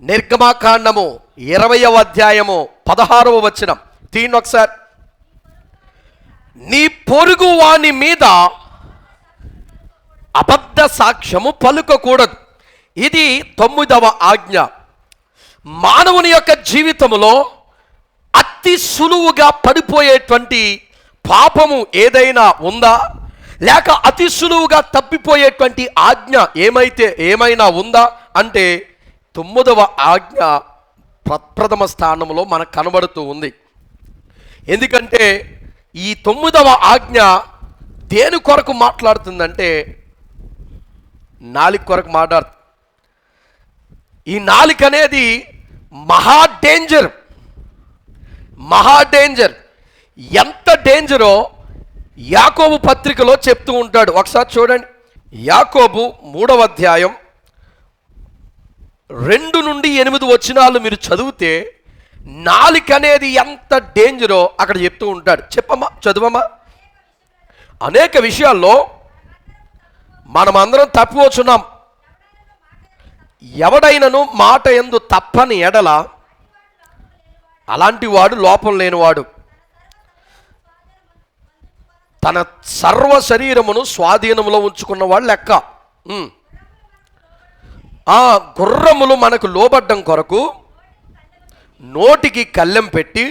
నిర్గమాకాండము 20వ అధ్యాయము 16వ వచనం తీయండి ఒకసారి. నీ పొరుగు వాని మీద అబద్ధ సాక్ష్యము పలుకకూడదు. ఇది 9వ ఆజ్ఞ. మానవుని యొక్క జీవితంలో అతి సులువుగా పడిపోయేటువంటి పాపము ఏదైనా ఉందా, లేక అతి సులువుగా తప్పిపోయేటువంటి ఆజ్ఞ ఏమైనా ఉందా అంటే 9వ ఆజ్ఞ ప్రప్రథమ స్థానంలో మనకు కనబడుతూ ఉంది. ఎందుకంటే ఈ 9వ ఆజ్ఞ దేని కొరకు మాట్లాడుతుందంటే నాలుక కొరకు మాట్లాడుతుంది. ఈ నాలుక అనేది మహా డేంజర్. ఎంత డేంజరో యాకోబు పత్రికలో చెప్తూ ఉంటాడు. ఒకసారి చూడండి, యాకోబు 3వ అధ్యాయం 2 నుండి 8 వచనాలు మీరు చదివితే నాలుక అనేది ఎంత డేంజరో అక్కడ చెప్తూ ఉంటాడు. చెప్పమ్మా, చదువమ్మా. అనేక విషయాల్లో మనమందరం తప్పిపోతున్నాం. ఎవడైనను మాట యందు తప్పని ఎడల అలాంటి వాడు లోపం లేనివాడు, తన సర్వ శరీరమును స్వాధీనంలో ఉంచుకున్నవాడు లెక్క. ఆ గుర్రములు మనకు లోబడ్డం కొరకు నోటికి కళ్ళెం పెట్టి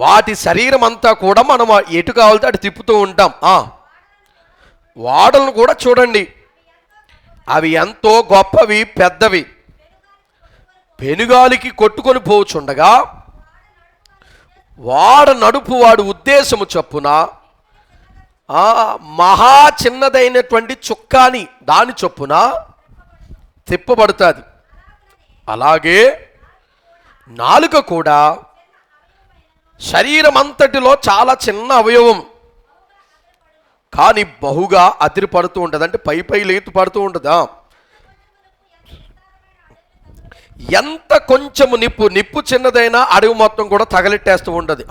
వాటి శరీరం అంతా కూడా మనం ఎటు కావాలితే అటు తిప్పుతూ ఉంటాం. వాడలను కూడా చూడండి, అవి ఎంతో గొప్పవి, పెద్దవి. పెనుగాలికి కొట్టుకొని పోచుండగా వాడ నడుపు వాడు ఉద్దేశము చొప్పున మహా చిన్నదైనటువంటి చుక్కాని దాని చొప్పున తిప్పబడుతుంది. అలాగే నాలుక కూడా శరీరం అంతటిలో చాలా చిన్న అవయవం, కానీ బహుగా అదిరి పడుతూ ఉంటుంది. అంటే పై లేతు పడుతూ ఉంటుందా. ఎంత కొంచెము నిప్పు చిన్నదైనా అడవి మొత్తం కూడా తగలెట్టేస్తూ ఉంటుంది.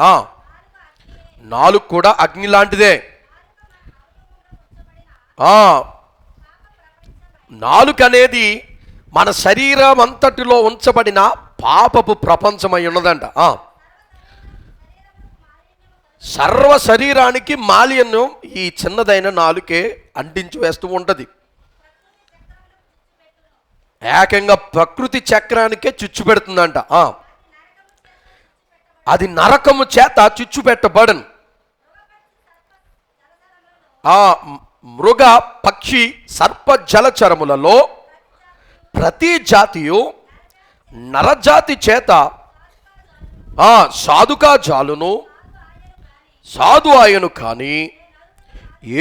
నాలుక కూడా అగ్ని లాంటిదే. నాలుక అనేది మన శరీరం అంతటిలో ఉంచబడిన పాపపు ప్రపంచమై ఉన్నదంట. సర్వ శరీరానికి మాలిన్యం ఈ చిన్నదైన నాలుకే అంటించి వేస్తూ ఉంటుంది. ఏకంగా ప్రకృతి చక్రానికే చిచ్చు పెడుతుందంట. అది నరకము చేత చిచ్చు పెట్టబడను. మృగ పక్షి సర్ప జలచరములలో ప్రతి జాతియు నరజాతి చేత సాధుకా జాలును సాధు ఆయను, కానీ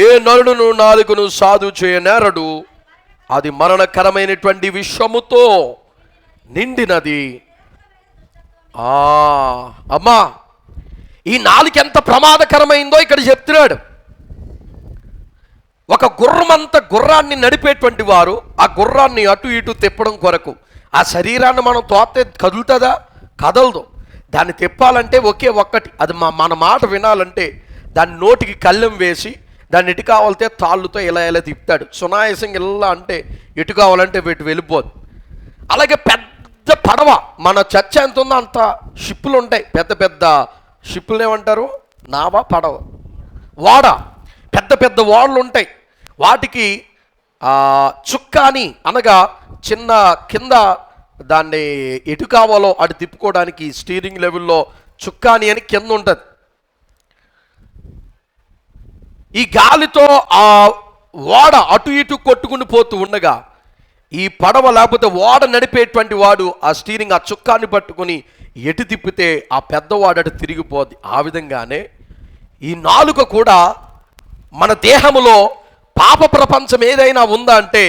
ఏ నరుడును నాలుకను సాధు చేయనేరడు. అది మరణకరమైనటువంటి విషముతో నిండినది. అమ్మా, ఈ నాలుక ఎంత ప్రమాదకరమైందో ఇక్కడ చెప్తున్నాడు. ఒక గుర్రాన్ని నడిపేటువంటి వారు ఆ గుర్రాన్ని అటు ఇటు తిప్పడం కొరకు ఆ శరీరాన్ని మనం తోస్తే కదులుతుందా? కదలదు. దాన్ని తిప్పాలంటే ఒక్కటి, అది మన మాట వినాలంటే దాన్ని నోటికి కళ్ళెం వేసి దాన్ని ఎటు కావాలంటే తాళ్ళుతో ఇలా తిప్పుతాడు. సునాయాసంగా ఇలా అంటే ఎటు కావాలంటే వీటి వెళ్ళిపోదు. అలాగే పెద్ద పడవ, మన చర్చ ఎంత ఉందో అంత షిప్పులు ఉంటాయి. పెద్ద షిప్పులు ఏమంటారు? నావా, పడవ, ఓడ. పెద్ద ఓడలు ఉంటాయి. వాటికి చుక్కాని అనగా చిన్న కింద దాన్ని ఎటు కావాలో అటు తిప్పుకోవడానికి స్టీరింగ్ లెవెల్లో చుక్కాని అని కింద ఉంటుంది. ఈ గాలితో ఆ ఓడ అటు ఇటు కొట్టుకుని పోతూ ఉండగా ఈ పడవ లేకపోతే ఓడ నడిపేటువంటి వాడు ఆ స్టీరింగ్ ఆ చుక్కాన్ని పట్టుకుని ఎటు తిప్పితే ఆ పెద్దవాడు అటు తిరిగిపోద్ది. ఆ విధంగానే ఈ నాలుక కూడా మన దేహములో పాప ప్రపంచం ఏదైనా ఉందా అంటే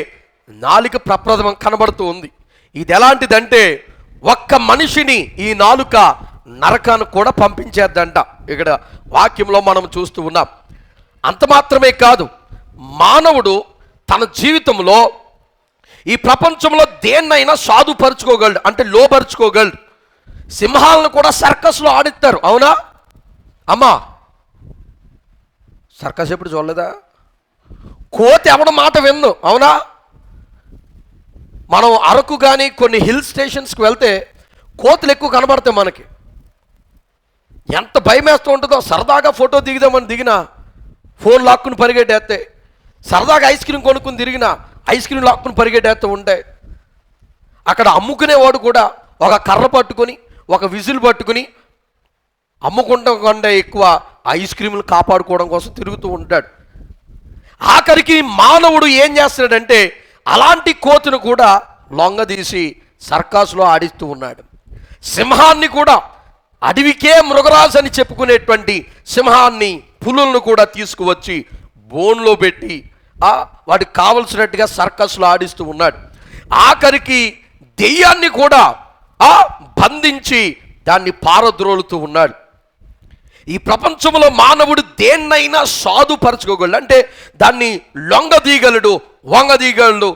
నాలుక ప్రప్రథమం కనబడుతూ ఉంది. ఇది ఎలాంటిదంటే ఒక్క మనిషిని ఈ నాలుక నరకానికి కూడా పంపించేద్దంట. ఇక్కడ వాక్యంలో మనం చూస్తూ ఉన్నాం. అంత మాత్రమే కాదు, మానవుడు తన జీవితంలో ఈ ప్రపంచంలో దేన్నైనా సాధుపరుచుకోగలడు, అంటే లోపరుచుకోగలడు. సింహాలను కూడా సర్కస్లో ఆడిస్తారు, అవునా అమ్మా? సర్కస్ ఎప్పుడు చూడలేదా? కోతి ఎవడ మాట విన్ను, అవునా? మనం అరకు కానీ కొన్ని హిల్ స్టేషన్స్కి వెళ్తే కోతులు ఎక్కువ కనబడతాయి మనకి. ఎంత భయం వేస్తూ ఉంటుందో. సరదాగా ఫోటో దిగుదామని దిగినా ఫోన్ లాక్కుని పరిగెట్టేస్తే, సరదాగా ఐస్ క్రీమ్ కొనుక్కుని తిరిగినా ఐస్ క్రీమ్ లాక్కుని పరిగెట్టేస్తూ ఉంటాయి. అక్కడ అమ్ముకునేవాడు కూడా ఒక కర్ర పట్టుకొని ఒక విజిల్ పట్టుకుని అమ్ముకుంటాం కంటే ఎక్కువ ఐస్ క్రీములు కాపాడుకోవడం కోసం తిరుగుతూ ఉంటాడు. ఆఖరికి మానవుడు ఏం చేస్తున్నాడంటే అలాంటి కోతును కూడా లొంగదీసి సర్కాసులో ఆడిస్తూ ఉన్నాడు. సింహాన్ని కూడా, అడవికే మృగరాజు అని చెప్పుకునేటువంటి సింహాన్ని, పులులను కూడా తీసుకువచ్చి బోన్లో పెట్టి వాటికి కావలసినట్టుగా సర్కస్లో ఆడిస్తూ ఉన్నాడు. ఆఖరికి దెయ్యాన్ని కూడా బంధించి దాన్ని పారద్రోలుతూ ఉన్నాడు. ఈ ప్రపంచంలో మానవుడు దేన్నైనా సాధుపరచుకోగలడు, అంటే దాన్ని లొంగదీయగలడు, వంగదీయగలడు,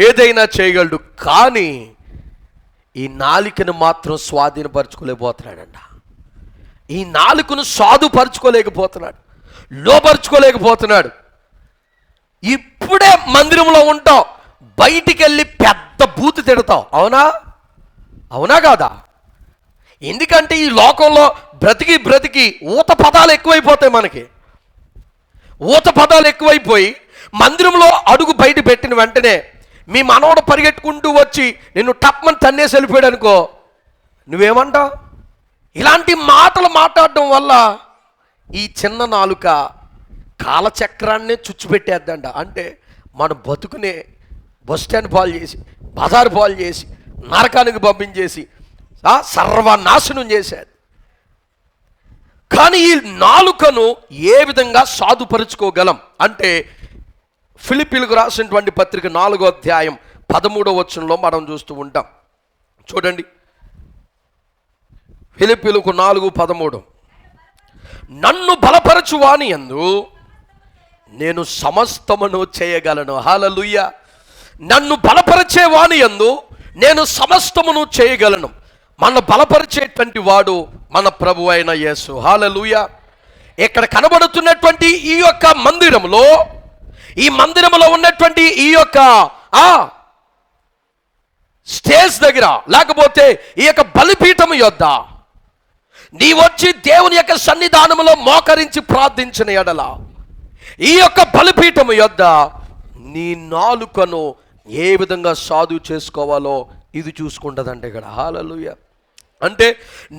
ఏదైనా చేయగలడు. కానీ ఈ నాలికను మాత్రం స్వాధీనపరచుకోలేకపోతున్నాడంట. ఈ నాలుకను సాధుపరచుకోలేకపోతున్నాడు, లోపరుచుకోలేకపోతున్నాడు. ఇప్పుడే మందిరంలో ఉంటావు, బయటికి వెళ్ళి పెద్ద బూతు తిడతావు. అవునా కాదా? ఎందుకంటే ఈ లోకంలో బ్రతికి ఊత పదాలు ఎక్కువైపోతాయి. మనకి ఊత పదాలు ఎక్కువైపోయి మందిరంలో అడుగు బయట పెట్టిన వెంటనే మీ మనవడు పరిగెట్టుకుంటూ వచ్చి నిన్ను టప్మని తన్నేసి వెళ్ళిపోయాడు అనుకో, నువ్వేమంటావు? ఇలాంటి మాటలు మాట్లాడడం వల్ల ఈ చిన్న నాలుక కాలచక్రాన్నే చుచ్చిపెట్టేద్దంట. అంటే మన బతుకునే బస్ స్టాండ్ పాలు చేసి, బజారు పాలు చేసి, నరకానికి పంపించేసి సర్వనాశనం చేశాడు. కానీ ఈ నాలుకను ఏ విధంగా సాధుపరుచుకోగలం అంటే ఫిలిప్పీలకు రాసినటువంటి పత్రిక 4వ అధ్యాయం 13వ వచనంలో మనం చూస్తూ ఉంటాం. చూడండి, ఫిలిప్పీలకు 4:13. నన్ను బలపరచు వాని యందు నేను సమస్తమును చేయగలను. హల్లెలూయా. నన్ను బలపరిచే వాని యందు నేను సమస్తమును చేయగలను. మన బలపరిచేటువంటి వాడు మన ప్రభు అయిన యేసు. హల్లెలూయా. ఇక్కడ కనబడుతున్నటువంటి ఈ యొక్క మందిరంలో, ఈ మందిరంలో ఉన్నటువంటి ఈ యొక్క స్టేజ్ దగ్గర, లేకపోతే ఈ యొక్క బలిపీఠం యొద్ద నీ వచ్చి దేవుని యొక్క సన్నిధానంలో మోకరించి ప్రార్థించిన ఎడల ఈ యొక్క బలిపీఠం యొద్ద నీ నాలుకను ఏ విధంగా సాధు చేసుకోవాలో ఇది చూసుకుంటుందంటే ఇక్కడ. హల్లెలూయా. అంటే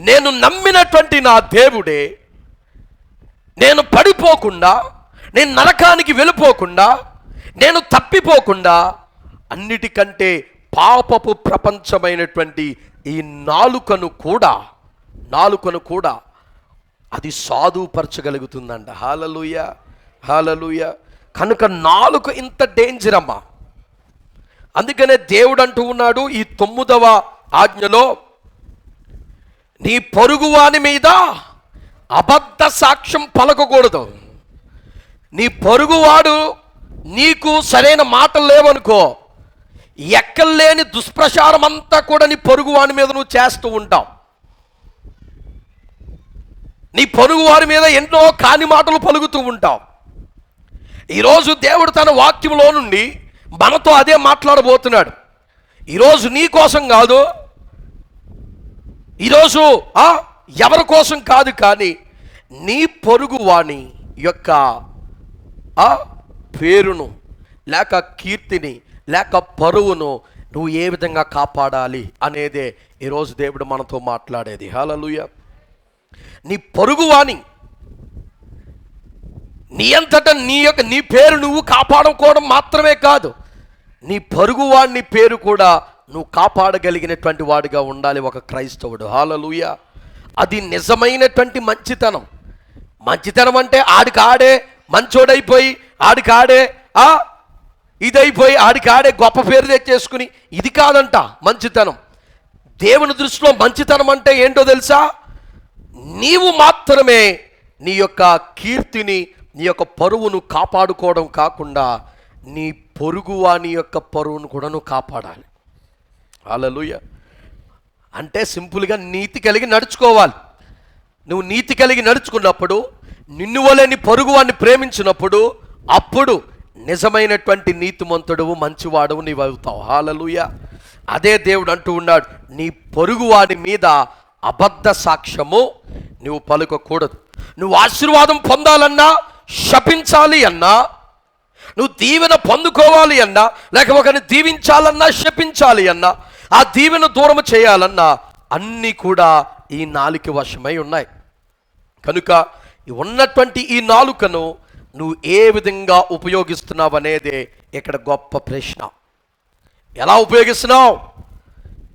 నేను నమ్మినటువంటి నా దేవుడే నేను పడిపోకుండా, నేను నరకానికి వెళ్ళిపోకుండా, నేను తప్పిపోకుండా, అన్నిటికంటే పాపపు ప్రపంచమైనటువంటి ఈ నాలుకను కూడా అది సాధుపరచగలుగుతుందంట. హల్లెలూయా, హల్లెలూయా. కనుక నాలుక ఇంత డేంజర్ అమ్మా. అందుకనే దేవుడు అంటూ ఉన్నాడు ఈ 9వ ఆజ్ఞలో, నీ పొరుగువాని మీద అబద్ధ సాక్ష్యం పలకకూడదు. నీ పొరుగువాడు నీకు సరైన మాటలు లేవనుకో, ఎక్కలేని దుష్ప్రచారం అంతా కూడా నీ పొరుగువాని మీద నువ్వు చేస్తూ ఉంటావు. నీ పొరుగువారి మీద ఎన్నో కాని మాటలు పలుకుతూ ఉంటావు. ఈరోజు దేవుడు తన వాక్యంలో నుండి మనతో అదే మాట్లాడబోతున్నాడు. ఈరోజు నీ కోసం కాదు, ఈరోజు ఎవరి కోసం కాదు, కానీ నీ పొరుగువాని యొక్క పేరును లేక కీర్తిని లేక పరువును నువ్వు ఏ విధంగా కాపాడాలి అనేదే ఈరోజు దేవుడు మనతో మాట్లాడేది. హల్లెలూయా. నీ పొరుగువాని నీ అంతటా నీ పేరు నువ్వు కాపాడుకోవడం మాత్రమే కాదు, నీ పొరుగువాని పేరు కూడా నువ్వు కాపాడగలిగినటువంటి వాడిగా ఉండాలి ఒక క్రైస్తవుడు. హల్లెలూయా. అది నిజమైనటువంటి మంచితనం. మంచితనం అంటే ఆడికాడే మంచోడైపోయి, ఆడికాడే ఇదైపోయి, ఆడికాడే గొప్ప పేరు తెచ్చేసుకుని, ఇది కాదంట మంచితనం. దేవుని దృష్టిలో మంచితనం అంటే ఏంటో తెలుసా? నీవు మాత్రమే నీ యొక్క కీర్తిని, నీ యొక్క పరువును కాపాడుకోవడం కాకుండా నీ పొరుగువాని యొక్క పరువును కూడా నువ్వు కాపాడాలి. హల్లెలూయా. అంటే సింపుల్గా నీతి కలిగి నడుచుకోవాలి. నువ్వు నీతి కలిగి నడుచుకున్నప్పుడు, నిన్ను వలె నీ పొరుగువాన్ని ప్రేమించినప్పుడు, అప్పుడు నిజమైనటువంటి నీతిమంతుడు మంచివాడు నీవు అవుతావు. హల్లెలూయా. అదే దేవుడు అంటూ ఉన్నాడు, నీ పొరుగువాడి మీద అబద్ధ సాక్ష్యము నువ్వు పలుకకూడదు. నువ్వు ఆశీర్వాదం పొందాలన్నా, శపించాలి అన్నా, నువ్వు దీవెన పొందుకోవాలి అన్నా, లేక ఒకరిని దీవించాలన్నా, శపించాలి అన్నా, ఆ దీవెన దూరం చేయాలన్నా అన్నీ కూడా ఈ నాలుక వశమై ఉన్నాయి. కనుక ఉన్నటువంటి ఈ నాలుకను నువ్వు ఏ విధంగా ఉపయోగిస్తున్నావు అనేదే ఇక్కడ గొప్ప ప్రశ్న. ఎలా ఉపయోగిస్తున్నావు?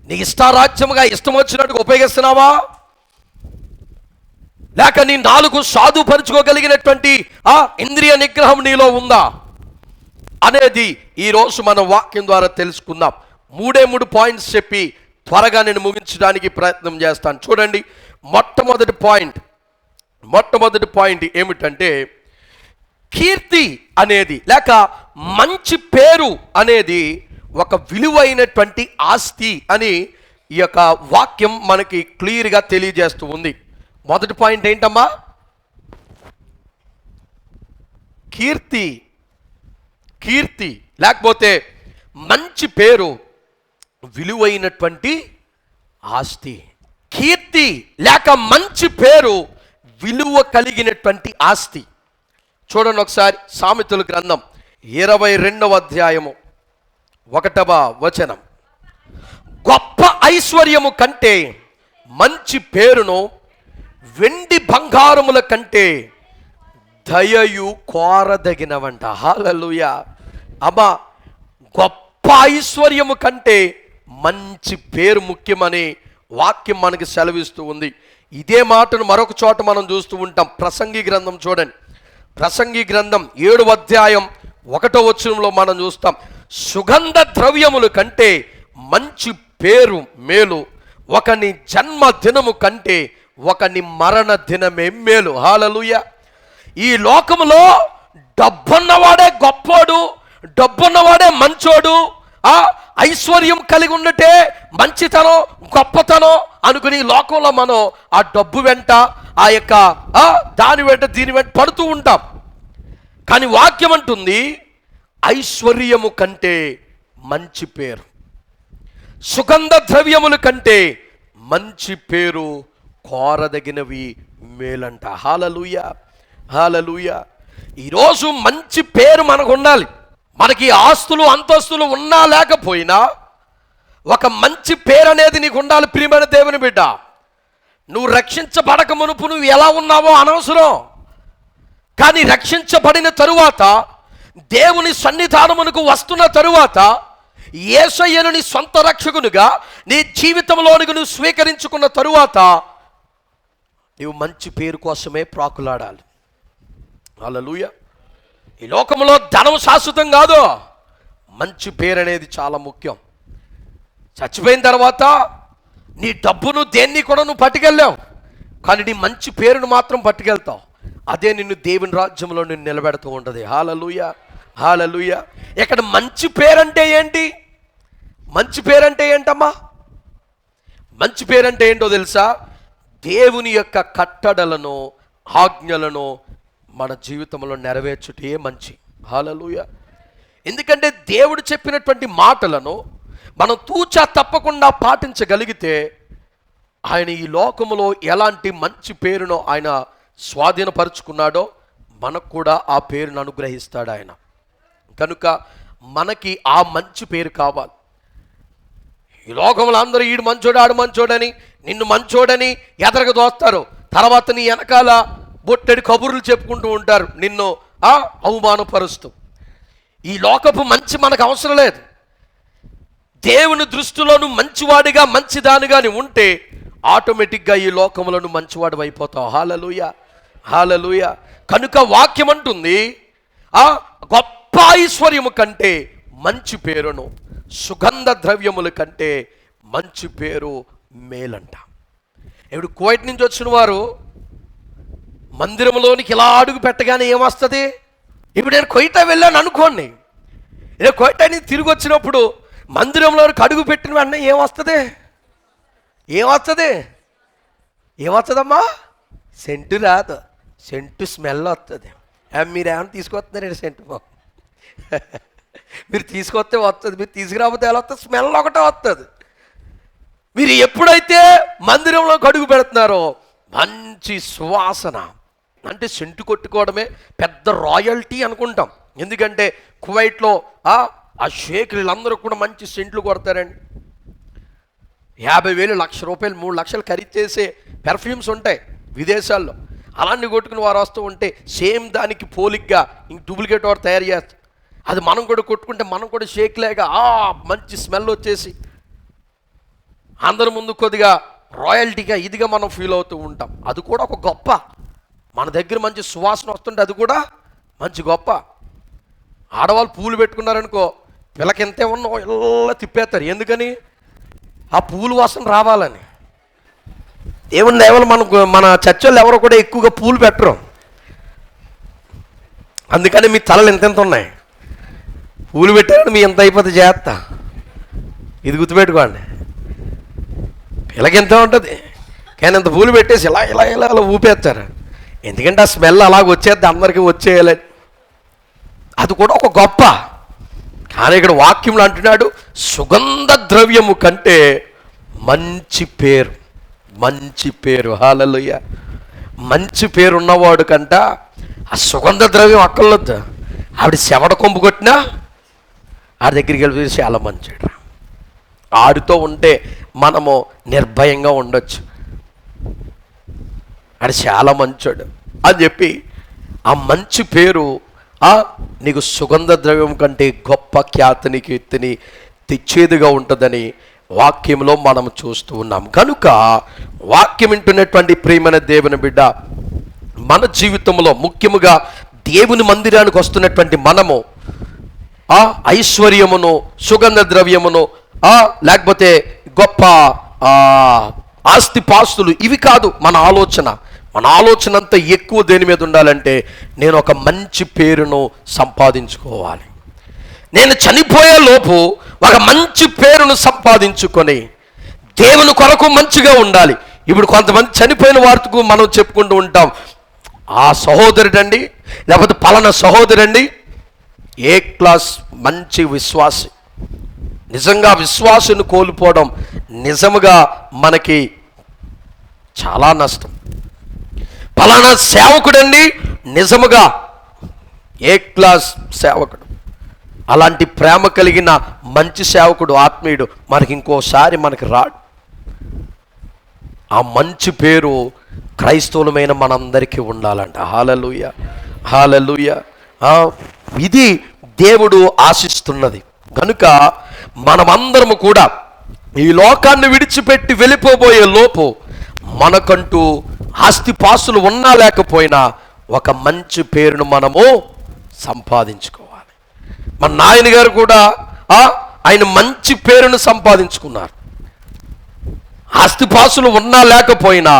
నీ ఇష్టారాజ్యముగా ఇష్టం వచ్చినట్టుగా ఉపయోగిస్తున్నావా, లేక నీ నాలుగు సాధుపరుచుకోగలిగినటువంటి ఆ ఇంద్రియ నిగ్రహం నీలో ఉందా అనేది ఈరోజు మన వాక్యం ద్వారా తెలుసుకుందాం. మూడు పాయింట్స్ చెప్పి త్వరగా నేను ముగించడానికి ప్రయత్నం చేస్తాను. చూడండి, మొట్టమొదటి పాయింట్ ఏమిటంటే, కీర్తి అనేది లేక మంచి పేరు అనేది ఒక విలువైనటువంటి ఆస్తి అని ఈ యొక్క వాక్యం మనకి క్లియర్గా తెలియజేస్తూ ఉంది. మొదటి పాయింట్ ఏంటమ్మా? కీర్తి లేకపోతే మంచి పేరు విలువైనటువంటి ఆస్తి. కీర్తి లేక మంచి పేరు విలువ కలిగినటువంటి ఆస్తి. చూడండి ఒకసారి, సామెతల గ్రంథం 22వ అధ్యాయము 1వ వచనం. గొప్ప ఐశ్వర్యము కంటే మంచి పేరును వెండి బంగారముల కంటే దయయు కోరదగినవంట. హల్లెలూయా. అమ్మా, గొప్ప ఐశ్వర్యము కంటే మంచి పేరు ముఖ్యమని వాక్యం మనకి సెలవిస్తూ ఉంది. ఇదే మాటను మరొక చోట మనం చూస్తూ ఉంటాం. ప్రసంగి గ్రంథం చూడండి, ప్రసంగి గ్రంథం 7వ అధ్యాయం 1వ వచనంలో మనం చూస్తాం, సుగంధ ద్రవ్యముల కంటే మంచి పేరు మేలు, ఒకని జన్మ దినము కంటే ఒకని మరణ దినమే మేలు. హల్లెలూయా. ఈ లోకములో డబ్బున్నవాడే గొప్పోడు, డబ్బున్నవాడే మంచోడు, ఐశ్వర్యం కలిగి ఉన్నట్టే మంచితనం, గొప్పతనం అనుకుని ఈ లోకంలో మనం ఆ డబ్బు వెంట, ఆ యొక్క దాని వెంట దీని వెంట పడుతూ ఉంటాం. కానీ వాక్యం అంటుంది, ఐశ్వర్యము కంటే మంచి పేరు, సుగంధ ద్రవ్యముల కంటే మంచి పేరు కోరదగినవి మేలంట. హల్లెలూయా, హల్లెలూయా. ఈరోజు మంచి పేరు మనకు ఉండాలి. మనకి ఆస్తులు అంతస్తులు ఉన్నా లేకపోయినా ఒక మంచి పేరు అనేది నీకు ఉండాలి. ప్రియమైన దేవుని బిడ్డ, నువ్వు రక్షించబడక మునుపు నువ్వు ఎలా ఉన్నావో అనవసరం. కానీ రక్షించబడిన తరువాత, దేవుని సన్నిధానమునకు వస్తున్న తరువాత, యేసయ్యను నీ సొంత రక్షకునిగా నీ జీవితంలోనికి నువ్వు స్వీకరించుకున్న తరువాత నువ్వు మంచి పేరు కోసమే ప్రాకులాడాలి. హల్లెలూయా. ఈ లోకంలో ధనం శాశ్వతం కాదు, మంచి పేరు అనేది చాలా ముఖ్యం. చచ్చిపోయిన తర్వాత నీ డబ్బును దేన్ని కూడా నువ్వు పట్టుకెళ్ళావు, కానీ నీ మంచి పేరును మాత్రం పట్టుకెళ్తావు. అదే నిన్ను దేవుని రాజ్యంలో నిన్ను నిలబెడుతూ ఉంటుంది. హల్లెలూయా, హల్లెలూయా. ఇక్కడ మంచి పేరంటే ఏంటి? మంచి పేరంటే ఏంటమ్మా? మంచి పేరంటే ఏంటో తెలుసా? దేవుని యొక్క కట్టడలను, ఆజ్ఞలను మన జీవితంలో నెరవేర్చుటే మంచి. హల్లెలూయా. ఎందుకంటే దేవుడు చెప్పినటువంటి మాటలను మనం తూచా తప్పకుండా పాటించగలిగితే ఆయన ఈ లోకములో ఎలాంటి మంచి పేరును ఆయన స్వాధీనపరుచుకున్నాడో మనకు కూడా ఆ పేరును అనుగ్రహిస్తాడు ఆయన. కనుక మనకి ఆ మంచి పేరు కావాలి. ఈ లోకంలో అందరూ ఈడు మంచోడు, ఆడు మంచోడని, నిన్ను మంచోడని ఎదరగ దోస్తారు. తర్వాత నీ వెనకాల బొట్టెడి కబుర్లు చెప్పుకుంటూ ఉంటారు, నిన్ను అవమానపరుస్తూ. ఈ లోకపు మంచి మనకు అవసరం లేదు. దేవుని దృష్టిలో నువ్వు మంచివాడిగా, మంచిదానిగా ఉంటే ఆటోమేటిక్గా ఈ లోకంలో నువ్వు మంచివాడు అయిపోతావు. హల్లెలూయా, హల్లెలూయా. కనుక వాక్యం అంటుంది, గొప్ప ఐశ్వర్యము కంటే మంచి పేరును, సుగంధ ద్రవ్యముల కంటే మంచి పేరు మేలంట. ఇప్పుడు కువైట్ నుంచి వచ్చిన వారు మందిరంలోనికి ఇలా అడుగు పెట్టగానే ఏమొస్తుంది? ఇప్పుడు నేను కొయిటా వెళ్ళాను అనుకోండి, నేను కొయిటా నుంచి తిరిగి వచ్చినప్పుడు మందిరంలోనికి అడుగు పెట్టిన వెంటనే ఏమొస్తుంది? ఏమొస్తుందమ్మా? సెంటు రాదు, సెంటు స్మెల్ వస్తుంది. మీరేమన్నా తీసుకొస్తున్నారండి సెంటు? మీరు తీసుకొస్తే వస్తుంది, మీరు తీసుకురాకపోతే ఎలా వస్తుంది? స్మెల్ ఒకటే వస్తుంది. మీరు ఎప్పుడైతే మందిరంలో అడుగు పెడుతున్నారో మంచి సువాసన, అంటే సెంటు కొట్టుకోవడమే పెద్ద రాయల్టీ అనుకుంటాం. ఎందుకంటే కువైట్లో ఆ షేకులు అందరూ కూడా మంచి సెంట్లు కొడతారండి. 50,000 1,00,000 3 లక్షలు ఖరీదు చేసే పెర్ఫ్యూమ్స్ ఉంటాయి విదేశాల్లో. అలాంటి కొట్టుకుని వారు వస్తూ ఉంటే సేమ్ దానికి పోలిగ్గా ఇంక డూప్లికేట్ వారు తయారు చేస్తారు. అది మనం కూడా కొట్టుకుంటే మనం కూడా షేక్ లేక మంచి స్మెల్ వచ్చేసి అందరి ముందు కొద్దిగా రాయల్టీగా ఇదిగా మనం ఫీల్ అవుతూ ఉంటాం. అది కూడా ఒక గొప్ప. మన దగ్గర మంచి సువాసన వస్తుంటే అది కూడా మంచి గొప్ప. ఆడవాళ్ళు పూలు పెట్టుకున్నారనుకో, పిల్లకింతే ఉన్న ఇలా తిప్పేస్తారు. ఎందుకని? ఆ పూలు వాసన రావాలని. ఏమన్నా ఎవరు మన చర్చలు ఎవరు కూడా ఎక్కువగా పూలు పెట్టరు. అందుకని మీ తలలు ఎంతెంత ఉన్నాయి. పూలు పెట్టారని మీ ఎంత అయిపోతే చేస్తా. ఇది గుర్తుపెట్టుకోండి. పిల్లకి ఎంత ఉంటుంది, కానీ అంత పూలు పెట్టేసి ఇలా ఇలా ఇలా ఇలా ఊపేస్తారు. ఎందుకంటే ఆ స్మెల్ అలాగ వచ్చేద్ది, అందరికీ వచ్చేయాలని. అది కూడా ఒక గొప్ప. కానీ ఇక్కడ వాక్యంలో అంటున్నాడు, సుగంధ ద్రవ్యము కంటే మంచి పేరు, మంచి పేరు. హల్లెలూయా. మంచి పేరు ఉన్నవాడు కంట ఆ సుగంధ ద్రవ్యం అక్కర్లొద్దు. ఆవిడ శవడ కొంపు కొట్టినా ఆడి దగ్గరికి వెళ్ళి చాలా మంచిడు. ఆడితో ఉంటే మనము నిర్భయంగా ఉండొచ్చు. ఆడు చాలా మంచోడు అని చెప్పి ఆ మంచి పేరు నీకు సుగంధ ద్రవ్యం కంటే గొప్ప ఖ్యాతిని కీర్తిని తెచ్చేదిగా ఉంటుందని వాక్యంలో మనం చూస్తూ ఉన్నాం. కనుక వాక్యం వింటున్నటువంటి ప్రియమైన దేవుని బిడ్డ, మన జీవితంలో ముఖ్యముగా దేవుని మందిరానికి వస్తున్నటువంటి మనము ఐశ్వర్యమును, సుగంధ ద్రవ్యమును, లేకపోతే గొప్ప ఆస్తిపాస్తులు ఇవి కాదు మన ఆలోచన. మన ఆలోచన అంతా ఎక్కువ దేని మీద ఉండాలంటే, నేను ఒక మంచి పేరును సంపాదించుకోవాలి. నేను చనిపోయే లోపు ఒక మంచి పేరును సంపాదించుకొని దేవుని కొరకు మంచిగా ఉండాలి. ఇప్పుడు కొంతమంది చనిపోయిన వారికి మనం చెప్పుకుంటూ ఉంటాం, ఆ సహోదరుడండి, లేకపోతే పలానా సహోదరుడండి ఏ క్లాస్ మంచి విశ్వాసి. నిజంగా విశ్వాసుని కోల్పోవడం నిజముగా మనకి చాలా నష్టం. పలానా సేవకుడండి నిజముగా ఏ క్లాస్ సేవకుడు, అలాంటి ప్రేమ కలిగిన మంచి సేవకుడు, ఆత్మీయుడు మనకి ఇంకోసారి మనకి రాడు. ఆ మంచి పేరు క్రైస్తవులమైన మనందరికీ ఉండాలంట. హల్లెలూయా, హల్లెలూయా. ఇది దేవుడు ఆశిస్తున్నది. కనుక మనమందరము కూడా ఈ లోకాన్ని విడిచిపెట్టి వెళ్ళిపోబోయే లోపు మనకంటూ ఆస్తిపాస్తులు ఉన్నా లేకపోయినా ఒక మంచి పేరును మనము సంపాదించుకోవాలి. మన నాయన గారు కూడా ఆయన మంచి పేరును సంపాదించుకున్నారు. ఆస్తిపాస్తులు ఉన్నా లేకపోయినా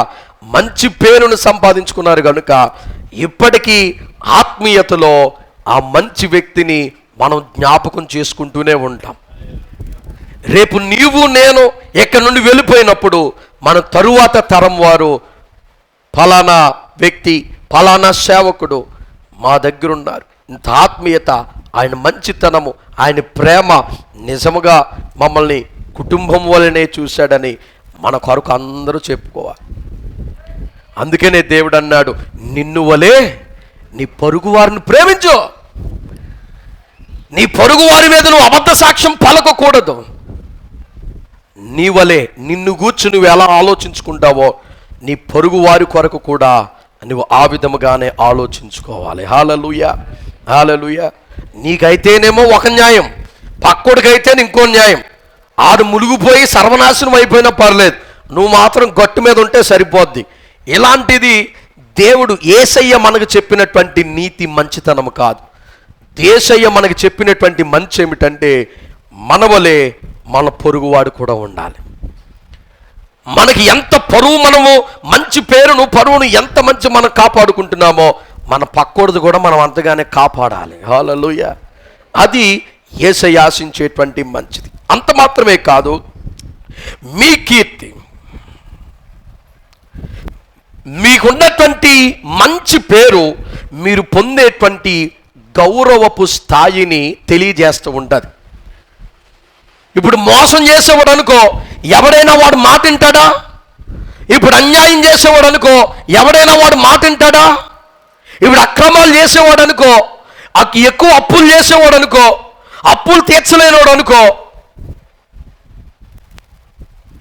మంచి పేరును సంపాదించుకున్నారు. కనుక ఇప్పటికీ ఆత్మీయతలో ఆ మంచి వ్యక్తిని మనం జ్ఞాపకం చేసుకుంటూనే ఉంటాం. రేపు నీవు నేను ఎక్కడి నుండి వెళ్ళిపోయినప్పుడు మన తరువాత తరం వారు ఫలానా వ్యక్తి, ఫలానా సేవకుడు మా దగ్గర ఉన్నారు, ఇంత ఆత్మీయత, ఆయన మంచితనము, ఆయన ప్రేమ నిజముగా మమ్మల్ని కుటుంబం వలనే చూశాడని మన కొరకు అందరూ చెప్పుకోవాలి. అందుకనే దేవుడు అన్నాడు, నిన్ను వలే నీ పొరుగు వారిని ప్రేమించు. నీ పొరుగు వారి మీద నువ్వు అబద్ధ సాక్ష్యం పలకకూడదు. నీ వలే నిన్ను గూర్చి నువ్వు ఎలా ఆలోచించుకుంటావో నీ పొరుగు వారి కొరకు కూడా నువ్వు ఆ విధముగానే ఆలోచించుకోవాలి. హల్లెలూయా, హల్లెలూయా. నీకైతేనేమో ఒక న్యాయం, పక్కోడికైతే ఇంకో న్యాయం. ఆడు మునిగిపోయి సర్వనాశనం అయిపోయినా పర్లేదు, నువ్వు మాత్రం గట్టు మీద ఉంటే సరిపోద్ది. ఇలాంటిది దేవుడు యేసయ్య మనకు చెప్పినటువంటి నీతి మంచితనం కాదు. యేసయ్య మనకు చెప్పినటువంటి మంచి ఏమిటంటే, మన వలే మన పొరుగువాడు కూడా ఉండాలి. మనకి ఎంత పరువు, మనము మంచి పేరును, పరువును ఎంత మంచి మనం కాపాడుకుంటున్నామో మన పక్కోడిది కూడా మనం అంతగానే కాపాడాలి. హల్లెలూయా. అది యేసయ్య ఆశించేటువంటి మంచిది. అంత మాత్రమే కాదు, మీ కీర్తి, మీకున్నటువంటి మంచి పేరు, మీరు పొందేటువంటి గౌరవపు స్థాయిని తెలియజేస్తూ ఉంటుంది. ఇప్పుడు మోసం చేసేవాడు అనుకో, ఎవడైనా వాడు మాట వింటాడా? ఇప్పుడు అన్యాయం చేసేవాడు అనుకో, ఎవడైనా వాడు మాట వింటాడా? ఇప్పుడు అక్రమాలు చేసేవాడు అనుకో, ఎక్కువ అప్పులు చేసేవాడు అనుకో, అప్పులు తీర్చలేనివాడు అనుకో,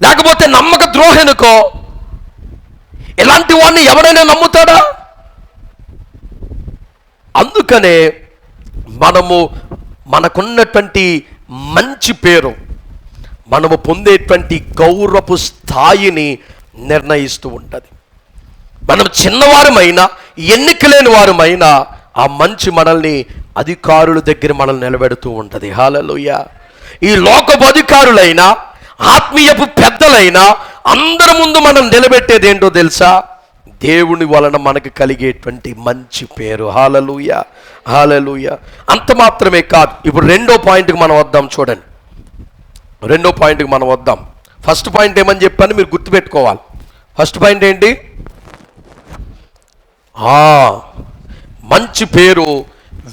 లేకపోతే నమ్మక ద్రోహి అనుకో, ఇలాంటి వాడిని ఎవడైనా నమ్ముతాడా? అందుకనే మనకున్నటువంటి మంచి పేరు, మనము పొందేటువంటి గౌరవపు స్థాయిని నిర్ణయిస్తూ ఉంటుంది. మనం చిన్నవారమైనా, ఎన్నిక లేని వారమైనా, ఆ మంచి మనల్ని అధికారుల దగ్గర మనల్ని నిలబెడుతూ ఉంటుంది. హల్లెలూయా. ఈ లోకపు అధికారులైనా, ఆత్మీయపు పెద్దలైనా అందరి ముందు మనం నిలబెట్టేది ఏంటో తెలుసా? దేవుని వలన మనకు కలిగేటువంటి మంచి పేరు. హల్లెలూయా, హల్లెలూయా. అంత మాత్రమే కాదు. ఇప్పుడు రెండో పాయింట్కి మనం వద్దాం. చూడండి, రెండో పాయింట్కి మనం వద్దాం. ఫస్ట్ పాయింట్ ఏమని చెప్పాను మీరు గుర్తుపెట్టుకోవాలి. ఫస్ట్ పాయింట్ ఏంటి? మంచి పేరు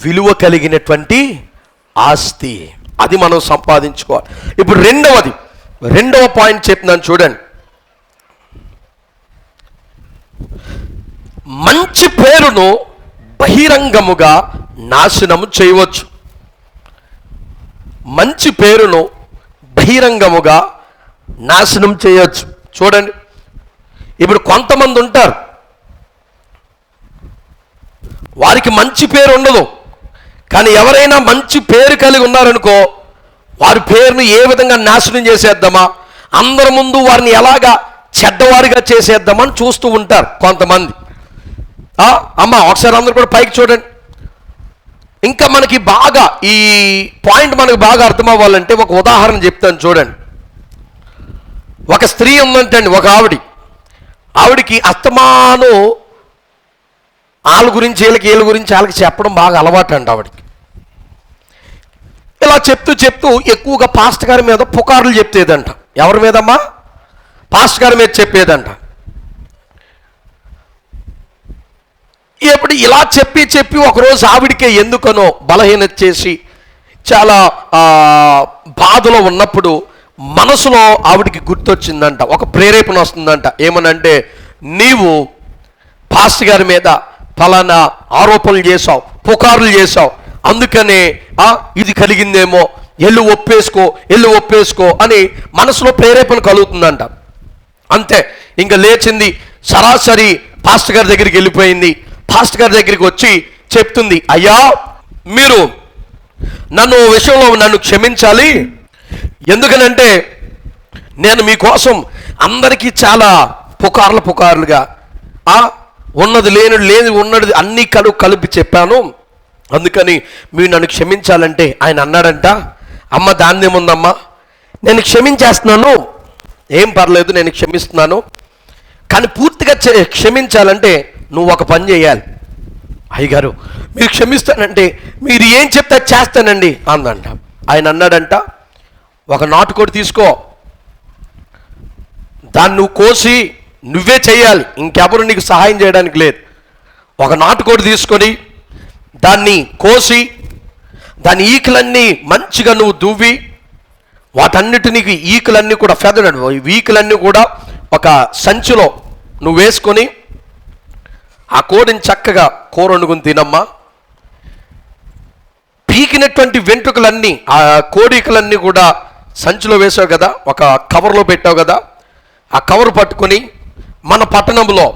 విలువ కలిగినటువంటి ఆస్తి, అది మనం సంపాదించుకోవాలి. ఇప్పుడు రెండవ పాయింట్ చెప్తున్నాను చూడండి. మంచి పేరును బహిరంగముగా నాశనము చేయవచ్చు. మంచి పేరును బహిరంగముగా నాశనం చేయవచ్చు. చూడండి, ఇప్పుడు కొంతమంది ఉంటారు, వారికి మంచి పేరు ఉండదు, కానీ ఎవరైనా మంచి పేరు కలిగి ఉన్నారనుకో, వారి పేరును ఏ విధంగా నాశనం చేసేద్దామా, అందరి ముందు వారిని ఎలాగా చెడ్డవారిగా చేసేద్దామని చూస్తూ ఉంటారు కొంతమంది. అమ్మ ఒకసారి అందరూ కూడా పైకి చూడండి. ఇంకా మనకి బాగా ఈ పాయింట్ మనకు బాగా అర్థం అవ్వాలంటే ఒక ఉదాహరణ చెప్తాను చూడండి. ఒక స్త్రీ ఉందంటండి, ఒక ఆవిడికి అస్తమాను వాళ్ళ గురించి వీళ్ళ గురించి వాళ్ళకి చెప్పడం బాగా అలవాటు అండి ఆవిడికి. ఇలా చెప్తూ ఎక్కువగా పాస్టర్ గారి మీద పుకార్లు చెప్తేదంట. ఎవరి మీదమ్మా? పాస్టర్ గారి మీద చెప్పేదంట. ఇప్పుడు ఇలా చెప్పి ఒకరోజు ఆవిడికే ఎందుకనో బలహీనత చేసి చాలా బాధలో ఉన్నప్పుడు మనసులో ఆవిడికి గుర్తొచ్చిందంట, ఒక ప్రేరేపణ వస్తుందంట. ఏమనంటే, నీవు పాస్టర్ గారి మీద ఫలానా ఆరోపణలు చేసావు, పుకార్లు చేసావు, అందుకనే ఇది కలిగిందేమో, ఎల్లు ఒప్పేసుకో అని మనసులో ప్రేరేపణ కలుగుతుందంట. అంతే, ఇంకా లేచింది, సరాసరి పాస్టర్ గారి దగ్గరికి వెళ్ళిపోయింది. పాస్టర్ గారి దగ్గరికి వచ్చి చెప్తుంది, అయ్యా మీరు నన్ను క్షమించాలి, ఎందుకనంటే నేను మీకోసం అందరికీ చాలా పుకార్లుగా ఉన్నది లేని ఉన్నది అన్నీ కలిపి చెప్పాను, అందుకని మీరు నన్ను క్షమించాలంటే. ఆయన అన్నాడంట, అమ్మ దాన్నేముందమ్మా, నేను క్షమించేస్తున్నాను, ఏం పర్లేదు, నేను క్షమిస్తున్నాను, కానీ పూర్తిగా క్షమించాలంటే నువ్వు ఒక పని చేయాలి. అయ్యగారు మీరు క్షమిస్తానంటే మీరు ఏం చెప్తే చేస్తానండి అందంట. ఆయన అన్నాడంట, ఒక నాటుకోడి తీసుకో, దాన్ని నువ్వు కోసి నువ్వే చేయాలి, ఇంకెవరు నీకు సహాయం చేయడానికి లేదు. ఒక నాటుకోడి తీసుకొని దాన్ని కోసి దాని ఈకలన్నీ మంచిగా నువ్వు దువ్వి, వాటన్నిటినీ ఈకలన్నీ కూడా ఈకలన్నీ కూడా ఒక సంచిలో నువ్వు వేసుకొని ఆ కోడిని చక్కగా కూర వండుకుని తినమ్మా. పీకినటువంటి వెంట్రుకలన్నీ, ఆ కోడికలన్నీ కూడా సంచిలో వేసావు కదా, ఒక కవర్లో పెట్టావు కదా, ఆ కవర్ పట్టుకొని మన పట్టణంలో,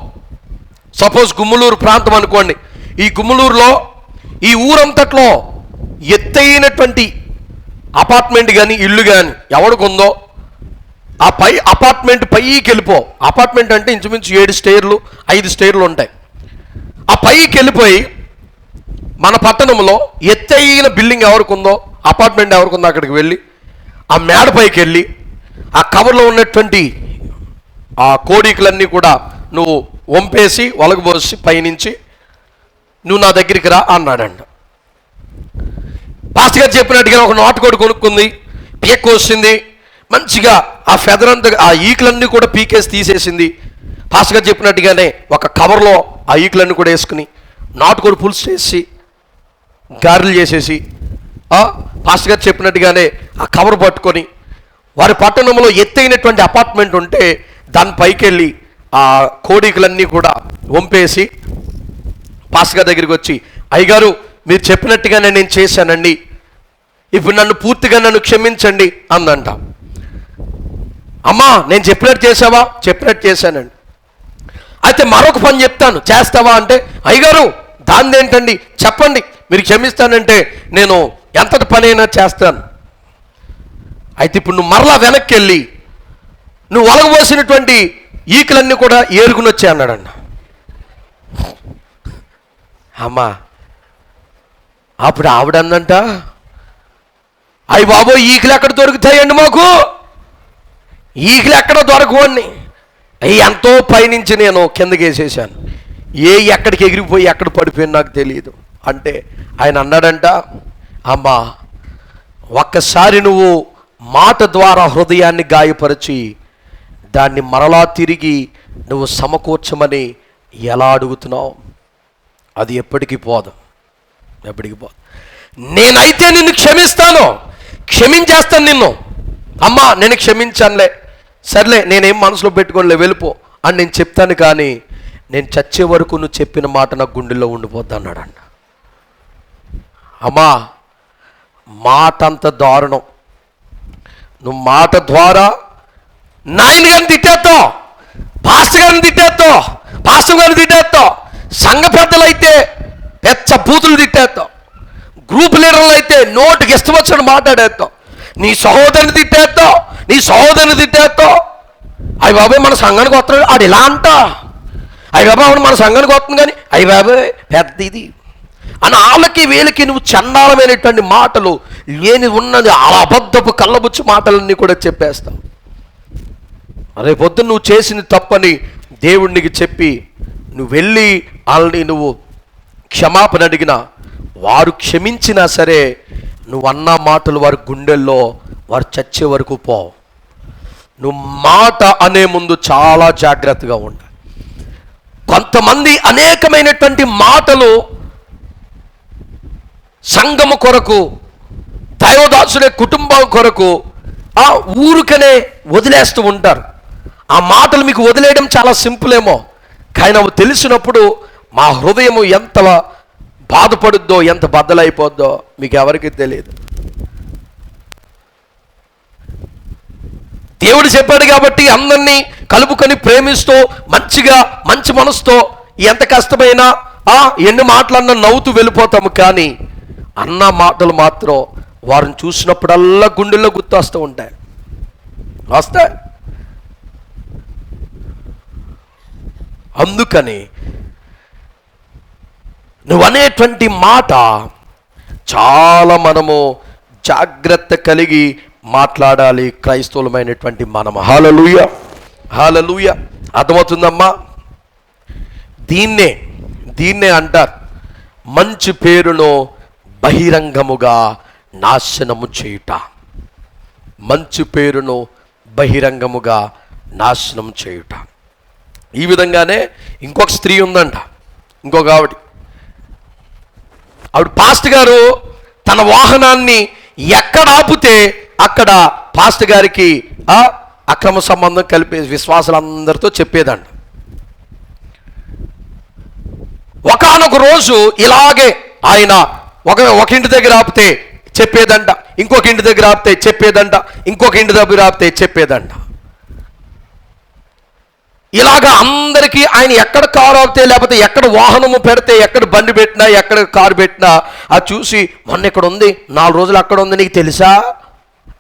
సపోజ్ గుమ్మలూరు ప్రాంతం అనుకోండి, ఈ గుమ్మలూరులో ఈ ఊరంతట్లో ఎత్తైనటువంటి అపార్ట్మెంట్ కానీ ఇల్లు కానీ ఎవరికి ఉందో ఆ అపార్ట్మెంట్ పైకి వెళ్ళిపో. అపార్ట్మెంట్ అంటే ఇంచుమించు 7 స్టేర్లు 5 స్టేర్లు ఉంటాయి. ఆ పైకి వెళ్ళిపోయి మన పట్టణంలో ఎత్తైన బిల్డింగ్ ఎవరికి ఉందో, అపార్ట్మెంట్ ఎవరికి ఉందో అక్కడికి వెళ్ళి ఆ మేడ పైకి వెళ్ళి ఆ కవర్లో ఉన్నటువంటి ఆ కోడికలన్నీ కూడా నువ్వు వంపేసి ఒలగబోసి పైనుంచి నువ్వు నా దగ్గరికి రా అన్నాడంట. పాస్టర్ గారు చెప్పినట్టుగా ఒక నాటుకోడి కొనుక్కుంది, పీక్కొచ్చింది, మంచిగా ఆ ఫెదర్ అంతా ఆ ఈకలన్నీ కూడా పీకేసి తీసేసింది. పాస్టర్ గారు చెప్పినట్టుగానే ఒక కవర్లో ఆ ఈకలన్నీ కూడా వేసుకుని నాటుకోడి పులుసు చేసి గారెలు చేసేసి పాస్టర్ గారు చెప్పినట్టుగానే ఆ కవర్ పట్టుకొని వారి పట్టణంలో ఎత్తైనటువంటి అపార్ట్మెంట్ ఉంటే దాని పైకి వెళ్ళి ఆ కోడికలన్నీ కూడా వంపేసి పాస్టర్ గారి దగ్గరికి వచ్చి, అయ్యగారు మీరు చెప్పినట్టుగానే నేను చేశానండి, ఇప్పుడు నన్ను క్షమించండి అందంట. అమ్మా నేను చెప్పినట్టు చేసావా? చెప్పినట్టు చేశానండి. అయితే మరొక పని చెప్తాను, చేస్తావా అంటే, అయ్యగారు దాన్ని ఏంటండి చెప్పండి, మీరు క్షమిస్తానంటే నేను ఎంతటి పని అయినా చేస్తాను. అయితే ఇప్పుడు నువ్వు మరలా వెనక్కి వెళ్ళి నువ్వు ఒలగబోసినటువంటి ఈకలన్నీ కూడా ఏరుకుని వచ్చే అన్నాడన్న. అమ్మా అప్పుడు ఆవిడందంట, అయ్యి బాబోయ్ ఈకలు ఎక్కడ దొరుకుతాయండి మాకు, ఈకలు ఎక్కడ దొరకవని అవి ఎంతో పైనుంచి నేను కిందకి వేసేసాను, ఎక్కడికి ఎగిరిపోయి ఎక్కడ పడిపోయింది నాకు తెలియదు అంటే ఆయన అన్నాడంట, అమ్మా ఒక్కసారి నువ్వు మాట ద్వారా హృదయాన్ని గాయపరిచి దాన్ని మరలా తిరిగి నువ్వు సమకూర్చమని ఎలా అడుగుతున్నావు? అది ఎప్పటికీ పోదు. నేనైతే నిన్ను క్షమిస్తాను, క్షమించేస్తాను నిన్ను. అమ్మా నేను క్షమించానులే, సర్లే నేనేం మనసులో పెట్టుకోనిలే, వెళ్ళిపో అని నేను చెప్తాను, కానీ నేను చచ్చే వరకు నువ్వు చెప్పిన మాట నా గుండెల్లో ఉండిపోద్ది అన్నాడంట. అమ్మా మాట అంత దారుణం. నువ్వు మాట ద్వారా నాయన గారిని తిట్టేస్తావు, పాస్టర్ గారిని తిట్టేస్తావు, పాస్టర్ గారిని తిట్టేస్తావు, సంఘ పెద్దలు అయితే పెద్ద బూతులు తిట్టేస్తావు, గ్రూప్ లీడర్లు అయితే నోటికి ఇష్టం వచ్చినట్టు మాట్లాడేస్తావు, నీ సహోదరిని తిట్టేస్తావు, అయ్య బాబాయ్ మన సంఘానికి వస్తున్నాడు ఆడు ఇలా అంట, అయ్య బాబాయ్ మన సంఘానికి వస్తుంది కానీ అయ్య బాబాయ్ పెద్ద ఇది అని వాళ్ళకి వీళ్ళకి నువ్వు చండాలమైనటువంటి మాటలు లేని ఉన్నది ఆ అబద్ధపు కళ్ళబుచ్చు మాటలన్నీ కూడా చెప్పేస్తావు. అరే పొద్దున్న నువ్వు చేసింది తప్పని దేవుడికి చెప్పి నువ్వు వెళ్ళి వాళ్ళని నువ్వు క్షమాపణ అడిగినా వారు క్షమించినా సరే నువ్వు అన్న మాటలు వారి గుండెల్లో వారు చచ్చే వరకు పోవు. నువ్వు మాట అనే ముందు చాలా జాగ్రత్తగా ఉండాలి. కొంతమంది అనేకమైనటువంటి మాటలు సంఘము కొరకు, దైవదాసుడే కుటుంబం కొరకు ఆ ఊరికనే వదిలేస్తూ ఉంటారు. ఆ మాటలు మీకు వదిలేయడం చాలా సింపుల్ ఏమో, కానీ అవి తెలిసినప్పుడు మా హృదయము ఎంత బాధపడుద్దో, ఎంత బద్దలైపోద్దో మీకు ఎవరికి తెలియదు. దేవుడు చెప్పాడు కాబట్టి అందరినీ కలుపుకొని ప్రేమిస్తూ మంచిగా మంచి మనసుతో ఎంత కష్టమైనా ఎన్ని మాటలన్నా నవ్వుతూ వెళ్ళిపోతాము, కానీ అన్న మాటలు మాత్రం వారిని చూసినప్పుడల్లా గుండెల్లో గుర్తొస్తూ ఉంటాయి. వస్తాయి. అందుకని నువ్వనేటువంటి మాట చాలా మనము జాగ్రత్త కలిగి మాట్లాడాలి, క్రైస్తవులమైనటువంటి మనం. హల్లెలూయా, హల్లెలూయా. అర్థమవుతుందమ్మా? దీన్నే అంటారు మంచి పేరును బహిరంగముగా నాశనము చేయుట. మంచి పేరును బహిరంగముగా నాశనం చేయుట. ఈ విధంగానే ఇంకొక స్త్రీ ఉందంట, ఇంకొక ఆవిడ పాస్టర్ గారు తన వాహనాన్ని ఎక్కడ ఆపితే అక్కడ పాస్టర్ గారికి అక్రమ సంబంధం కలిపే విశ్వాసులందరితో చెప్పేదంట. ఒకానొక రోజు ఇలాగే ఆయన ఒక ఇంటి దగ్గర ఆపితే చెప్పేదంట, ఇంకొక ఇంటి దగ్గర ఆపితే చెప్పేదంట, ఇంకొక ఇంటి దగ్గర ఆపితే చెప్పేదంట. ఇలాగా అందరికీ ఆయన ఎక్కడ కారు ఆపితే, లేకపోతే ఎక్కడ వాహనము పెడితే, ఎక్కడ బండి పెట్టినా, ఎక్కడ కారు పెట్టినా అది చూసి మొన్న ఇక్కడ ఉంది, 4 రోజులు అక్కడ ఉంది, నీకు తెలుసా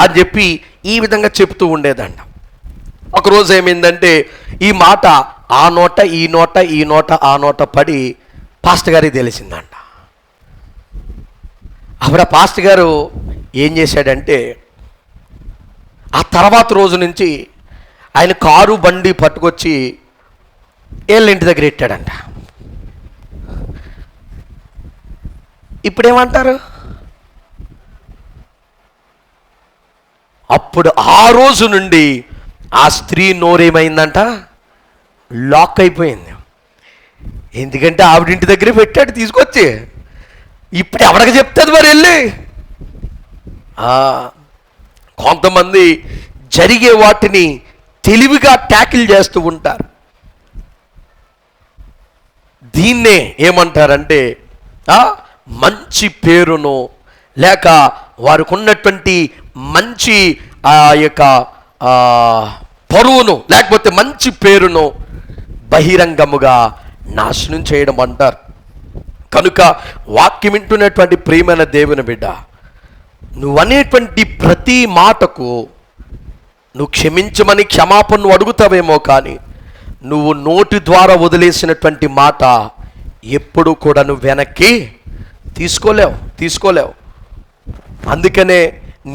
అని చెప్పి ఈ విధంగా చెప్తూ ఉండేదంట. ఒకరోజు ఏమైందంటే ఈ మాట ఆ నోట ఈ నోట ఈ నోట ఆ నోట పడి పాస్టర్ గారికి తెలిసిందంట. అప్పుడు ఆ పాస్టర్ గారు ఏం చేశాడంటే ఆ తర్వాత రోజు నుంచి ఆయన కారు బండి పట్టుకొచ్చి వీళ్ళ ఇంటి దగ్గర పెట్టాడంట. ఇప్పుడేమంటారు? అప్పుడు ఆ రోజు నుండి ఆ స్త్రీ నోరేమైందంట, లాక్ అయిపోయింది. ఎందుకంటే ఆవిడింటి దగ్గర పెట్టాడు తీసుకొచ్చి. ఇప్పుడు ఎవరికి చెప్తుంది మరి వెళ్ళి? కొంతమంది జరిగే వాటిని తెలివిగా ట్యాకిల్ చేస్తూ ఉంటారు. దీన్నే ఏమంటారంటే మంచి పేరును, లేక వారికి ఉన్నటువంటి మంచి ఆ యొక్క పరువును, లేకపోతే మంచి పేరును బహిరంగముగా నాశనం చేయడం అంటారు. కనుక వాక్యం వింటున్నటువంటి ప్రియమైన దేవుని బిడ్డ, నువ్వనేటువంటి ప్రతి మాటకు నువ్వు క్షమించమని క్షమాపణను అడుగుతావేమో, కానీ నువ్వు నోటి ద్వారా వదిలేసినటువంటి మాట ఎప్పుడు కూడా నువ్వు వెనక్కి తీసుకోలేవు. అందుకనే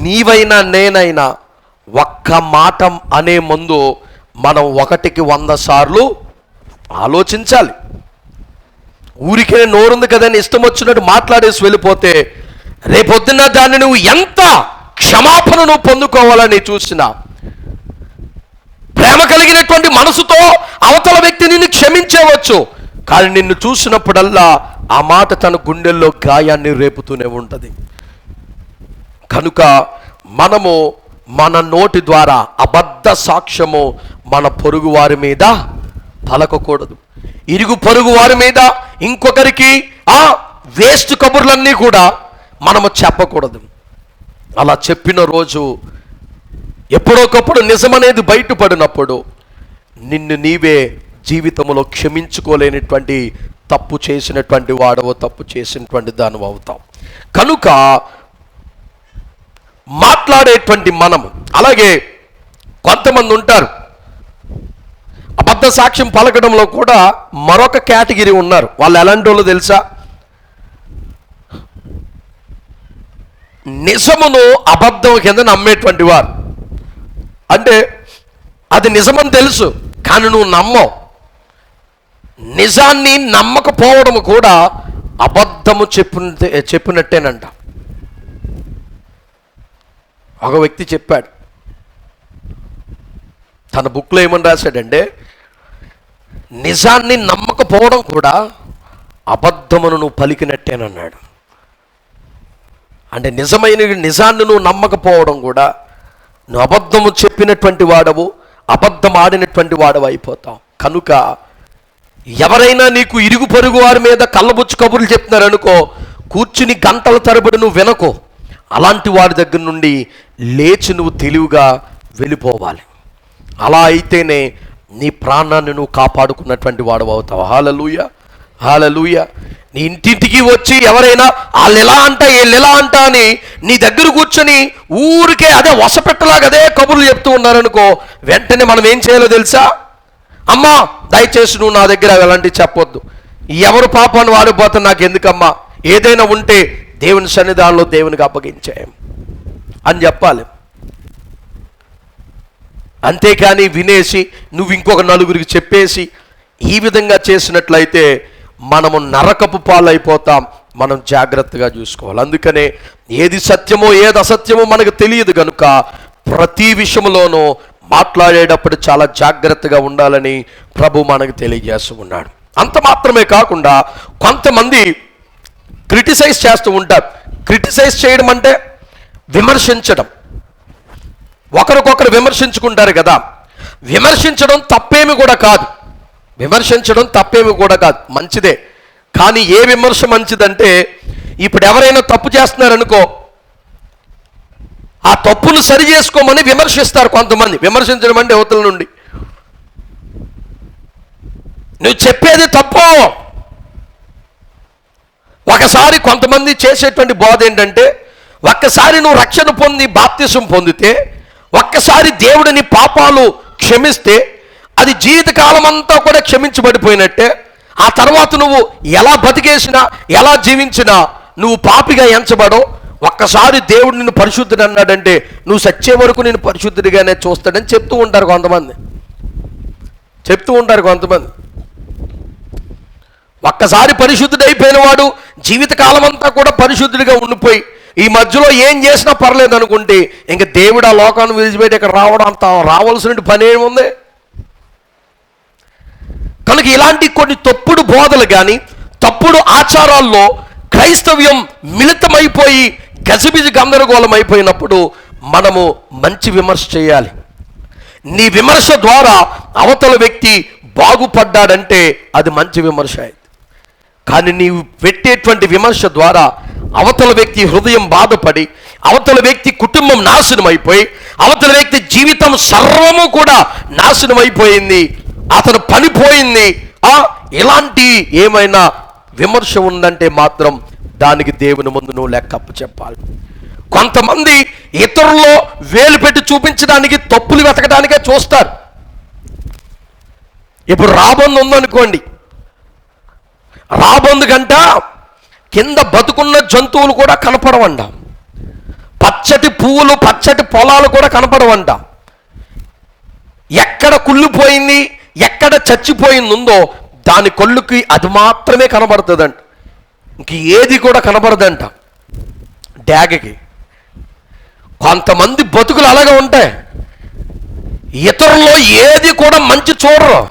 నీవైనా నేనైనా ఒక్క మాట అనే ముందు మనం 1కి 100 సార్లు ఆలోచించాలి. ఊరికే నోరుంది కదని ఇష్టం వచ్చినట్టు మాట్లాడేసి వెళ్ళిపోతే రేపొద్దున దాన్ని నువ్వు ఎంత క్షమాపణ నువ్వు పొందుకోవాలని చూసినా, ప్రేమ కలిగినటువంటి మనసుతో అవతల వ్యక్తి నిన్ను క్షమించవచ్చు, కానీ నిన్ను చూసినప్పుడల్లా ఆ మాట తన గుండెల్లో గాయాన్ని రేపుతూనే ఉంటుంది. కనుక మనము మన నోటి ద్వారా అబద్ధ సాక్ష్యము మన పొరుగు వారి మీద పలకకూడదు. ఇరుగు పొరుగు వారి మీద ఇంకొకరికి వేస్ట్ కబుర్లన్నీ కూడా మనము చెప్పకూడదు. అలా చెప్పిన రోజు ఎప్పుడొకప్పుడు నిజమనేది బయటపడినప్పుడు నిన్ను నీవే జీవితంలో క్షమించుకోలేనటువంటి తప్పు చేసినటువంటి వాడవో, తప్పు చేసినటువంటి దానివి అవుతాం. కనుక మాట్లాడేటువంటి మనము, అలాగే కొంతమంది ఉంటారు అబద్ధ సాక్ష్యం పలకడంలో కూడా మరొక కేటగిరీ ఉన్నారు. వాళ్ళు ఎలాంటి వాళ్ళు తెలుసా? నిజమును అబద్ధం కింద నమ్మేటువంటి వారు. అంటే అది నిజమని తెలుసు, కానీ నువ్వు నమ్మవు. నిజాన్ని నమ్మకపోవడం కూడా అబద్ధము చెప్పినట్టేనంట. ఒక వ్యక్తి చెప్పాడు, తన బుక్లో ఏమని రాశాడంటే, నిజాన్ని నమ్మకపోవడం కూడా అబద్ధమును నువ్వు పలికినట్టేనన్నాడు. అంటే నిజాన్ని నువ్వు నమ్మకపోవడం కూడా నువ్వు అబద్ధము చెప్పినటువంటి వాడవు, అబద్ధం ఆడినటువంటి వాడవు అయిపోతావు. కనుక ఎవరైనా నీకు ఇరుగు పొరుగు వారి మీద కళ్ళబుచ్చు కబుర్లు చెప్తున్నారనుకో, కూర్చుని గంటల తరబడి నువ్వు వినకో. అలాంటి వారి దగ్గర నుండి లేచి నువ్వు తెలివిగా వెళ్ళిపోవాలి. అలా అయితేనే నీ ప్రాణాన్ని నువ్వు కాపాడుకున్నటువంటి వాడు అవుతావు. హల్లెలూయా, హల్లెలూయా. నీ ఇంటింటికి వచ్చి ఎవరైనా వాళ్ళు ఎలా అంటా వీళ్ళు ఎలా అంటా అని నీ దగ్గర కూర్చొని ఊరికే అదే వసపెట్టలాగా అదే కబుర్లు చెప్తూ ఉన్నారనుకో, వెంటనే మనం ఏం చేయాలో తెలుసా? అమ్మా దయచేసి నువ్వు నా దగ్గర అలాంటివి చెప్పొద్దు, ఎవరు పాపాన్ని వాడిపోతే నాకు ఎందుకమ్మా, ఏదైనా ఉంటే దేవుని సన్నిధానంలో దేవునికి అప్పగించాం అని చెప్పాలి. అంతేకాని వినేసి నువ్వు ఇంకొక నలుగురికి చెప్పేసి ఈ విధంగా చేసినట్లయితే మనము నరకపు పాలైపోతాం. మనం జాగ్రత్తగా చూసుకోవాలి. అందుకనే ఏది సత్యమో ఏది అసత్యమో మనకు తెలియదు కనుక ప్రతి విషయంలోనూ మాట్లాడేటప్పుడు చాలా జాగ్రత్తగా ఉండాలని ప్రభు మనకు తెలియజేస్తూ ఉన్నాడు. అంత మాత్రమే కాకుండా కొంతమంది క్రిటిసైజ్ చేస్తూ ఉంటారు. క్రిటిసైజ్ చేయడం అంటే విమర్శించడం. ఒకరికొకరు విమర్శించుకుంటారు కదా, విమర్శించడం తప్పేమి కూడా కాదు, మంచిదే. కానీ ఏ విమర్శ మంచిదంటే, ఇప్పుడు ఎవరైనా తప్పు చేస్తున్నారనుకో, ఆ తప్పును సరి చేసుకోమని విమర్శిస్తారు కొంతమంది. విమర్శించడం అంటే అవతల నుండి నువ్వు చెప్పేది తప్పు. ఒకసారి కొంతమంది చేసేటువంటి బోధ ఏంటంటే, ఒక్కసారి నువ్వు రక్షణ పొంది బాప్తిసం పొందితే, ఒక్కసారి దేవుడిని పాపాలు క్షమిస్తే అది జీవితకాలం అంతా కూడా క్షమించబడిపోయినట్టే. ఆ తర్వాత నువ్వు ఎలా బతికేసినా ఎలా జీవించినా నువ్వు పాపిగా ఎంచబడో. ఒక్కసారి దేవుడు నిన్ను పరిశుద్ధుడు అన్నాడంటే నువ్వు సచ్చే వరకు నేను పరిశుద్ధుడిగానే చూస్తాడని చెప్తూ ఉంటారు కొంతమంది. ఒక్కసారి పరిశుద్ధుడైపోయిన వాడు జీవితకాలం అంతా కూడా పరిశుద్ధుడిగా ఉండిపోయి ఈ మధ్యలో ఏం చేసినా పర్లేదు అనుకుంటే ఇంక దేవుడు ఆ లోకాన్ని విడిచిపెట్టి ఇక్కడ రావాల్సిన పని ఏముంది? కనుక ఇలాంటి కొన్ని తప్పుడు బోధలు కానీ తప్పుడు ఆచారాల్లో క్రైస్తవ్యం మిళితమైపోయి గజిబిజి గందరగోళం అయిపోయినప్పుడు మనము మంచి విమర్శ చేయాలి. నీ విమర్శ ద్వారా అవతల వ్యక్తి బాగుపడ్డాడంటే అది మంచి విమర్శ అయింది. కానీ నీవు పెట్టేటువంటి విమర్శ ద్వారా అవతల వ్యక్తి హృదయం బాధపడి, అవతల వ్యక్తి కుటుంబం నాశనం అయిపోయి, అవతల వ్యక్తి జీవితం సర్వము కూడా నాశనం అయిపోయింది, అతను పనిపోయింది. ఇలాంటి ఏమైనా విమర్శ ఉందంటే మాత్రం దానికి దేవుని ముందు నువ్వు లెక్కప్పు చెప్పాలి. కొంతమంది ఇతరుల్లో వేలు పెట్టి చూపించడానికి, తప్పులు వెతకడానికే చూస్తారు. ఇప్పుడు రాబందు ఉందనుకోండి, రాబందు గంట కింద బతుకున్న జంతువులు కూడా కనపడవంట, పచ్చటి పువ్వులు పచ్చటి పొలాలు కూడా కనపడవంట. ఎక్కడ కుళ్ళిపోయింది, ఎక్కడ చచ్చిపోయింది ఉందో దాని కొళ్ళుకి అది మాత్రమే కనబడుతుందంట, ఇంక ఏది కూడా కనబడదంట డ్యాగకి. కొంతమంది బతుకులు అలాగే ఉంటాయి, ఇతరుల్లో ఏది కూడా మంచి చూడరు.